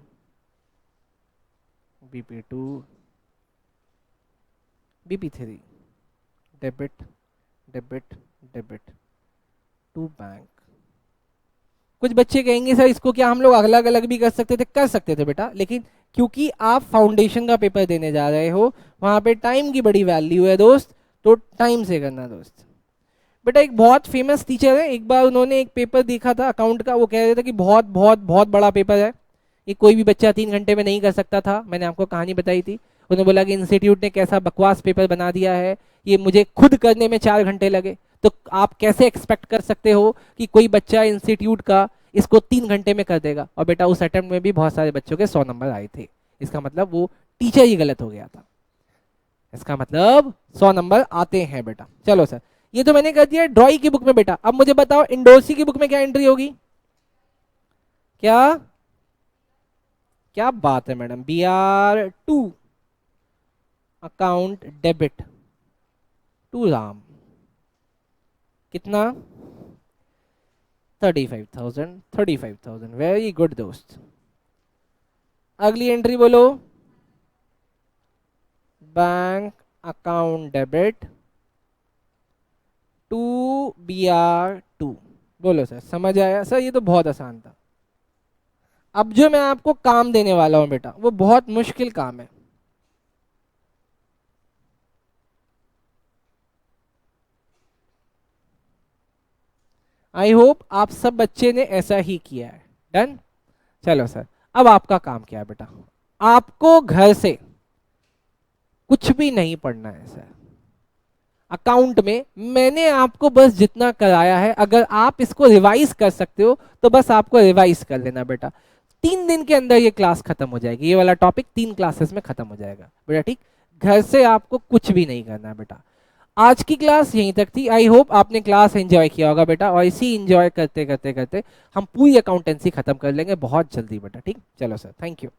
BP2, BP3। Debit debit debit to bank. कुछ बच्चे कहेंगे सर इसको क्या हम लोग अलग अलग भी कर सकते थे? कर सकते थे बेटा, लेकिन क्योंकि आप फाउंडेशन का पेपर देने जा रहे हो, वहां पे टाइम की बड़ी वैल्यू है दोस्त, तो टाइम से करना दोस्त। बेटा एक बहुत फेमस टीचर है, एक बार उन्होंने एक पेपर देखा था अकाउंट का, वो कह रहे थे कि बहुत बहुत बहुत बड़ा पेपर है, ये कोई भी बच्चा 3 घंटे में नहीं कर सकता था। मैंने आपको कहानी बताई थी। उन्होंने बोला कि इंस्टीट्यूट ने कैसा बकवास पेपर बना दिया है, ये मुझे खुद करने में 4 घंटे लगे। तो आप कैसे एक्सपेक्ट कर सकते हो कि कोई बच्चा इंस्टीट्यूट का इसको 3 घंटे में कर देगा? और बेटा उस अटेम्प्ट में भी बहुत सारे बच्चों के 100 नंबर आए थे। इसका मतलब वो टीचर ही गलत हो गया था, इसका मतलब 100 नंबर आते हैं बेटा। चलो सर, ये तो मैंने कर दिया ड्रॉइंग की बुक में बेटा। अब मुझे बताओ इंडोर्सी की बुक में क्या एंट्री होगी? क्या क्या बात है madam, BR2 account debit to Ram. कितना? 35,000, 35,000। वेरी गुड दोस्त। अगली एंट्री बोलो, bank account debit to BR2। बोलो सर, समझ आया? सर ये तो बहुत आसान था। अब जो मैं आपको काम देने वाला हूं बेटा वो बहुत मुश्किल काम है। आई होप आप सब बच्चे ने ऐसा ही किया है। डन। चलो सर, अब आपका काम क्या है बेटा, आपको घर से कुछ भी नहीं पढ़ना है सर। अकाउंट में मैंने आपको बस जितना कराया है, अगर आप इसको रिवाइज कर सकते हो तो बस आपको रिवाइज कर लेना बेटा। 3 दिन के अंदर ये क्लास खत्म हो जाएगी, ये वाला टॉपिक 3 क्लासेस में खत्म हो जाएगा बेटा, ठीक। घर से आपको कुछ भी नहीं करना है बेटा। आज की क्लास यहीं तक थी। आई होप आपने क्लास एंजॉय किया होगा बेटा, और इसी एंजॉय करते करते करते हम पूरी अकाउंटेंसी खत्म कर लेंगे बहुत जल्दी बेटा, ठीक। चलो सर, थैंक यू।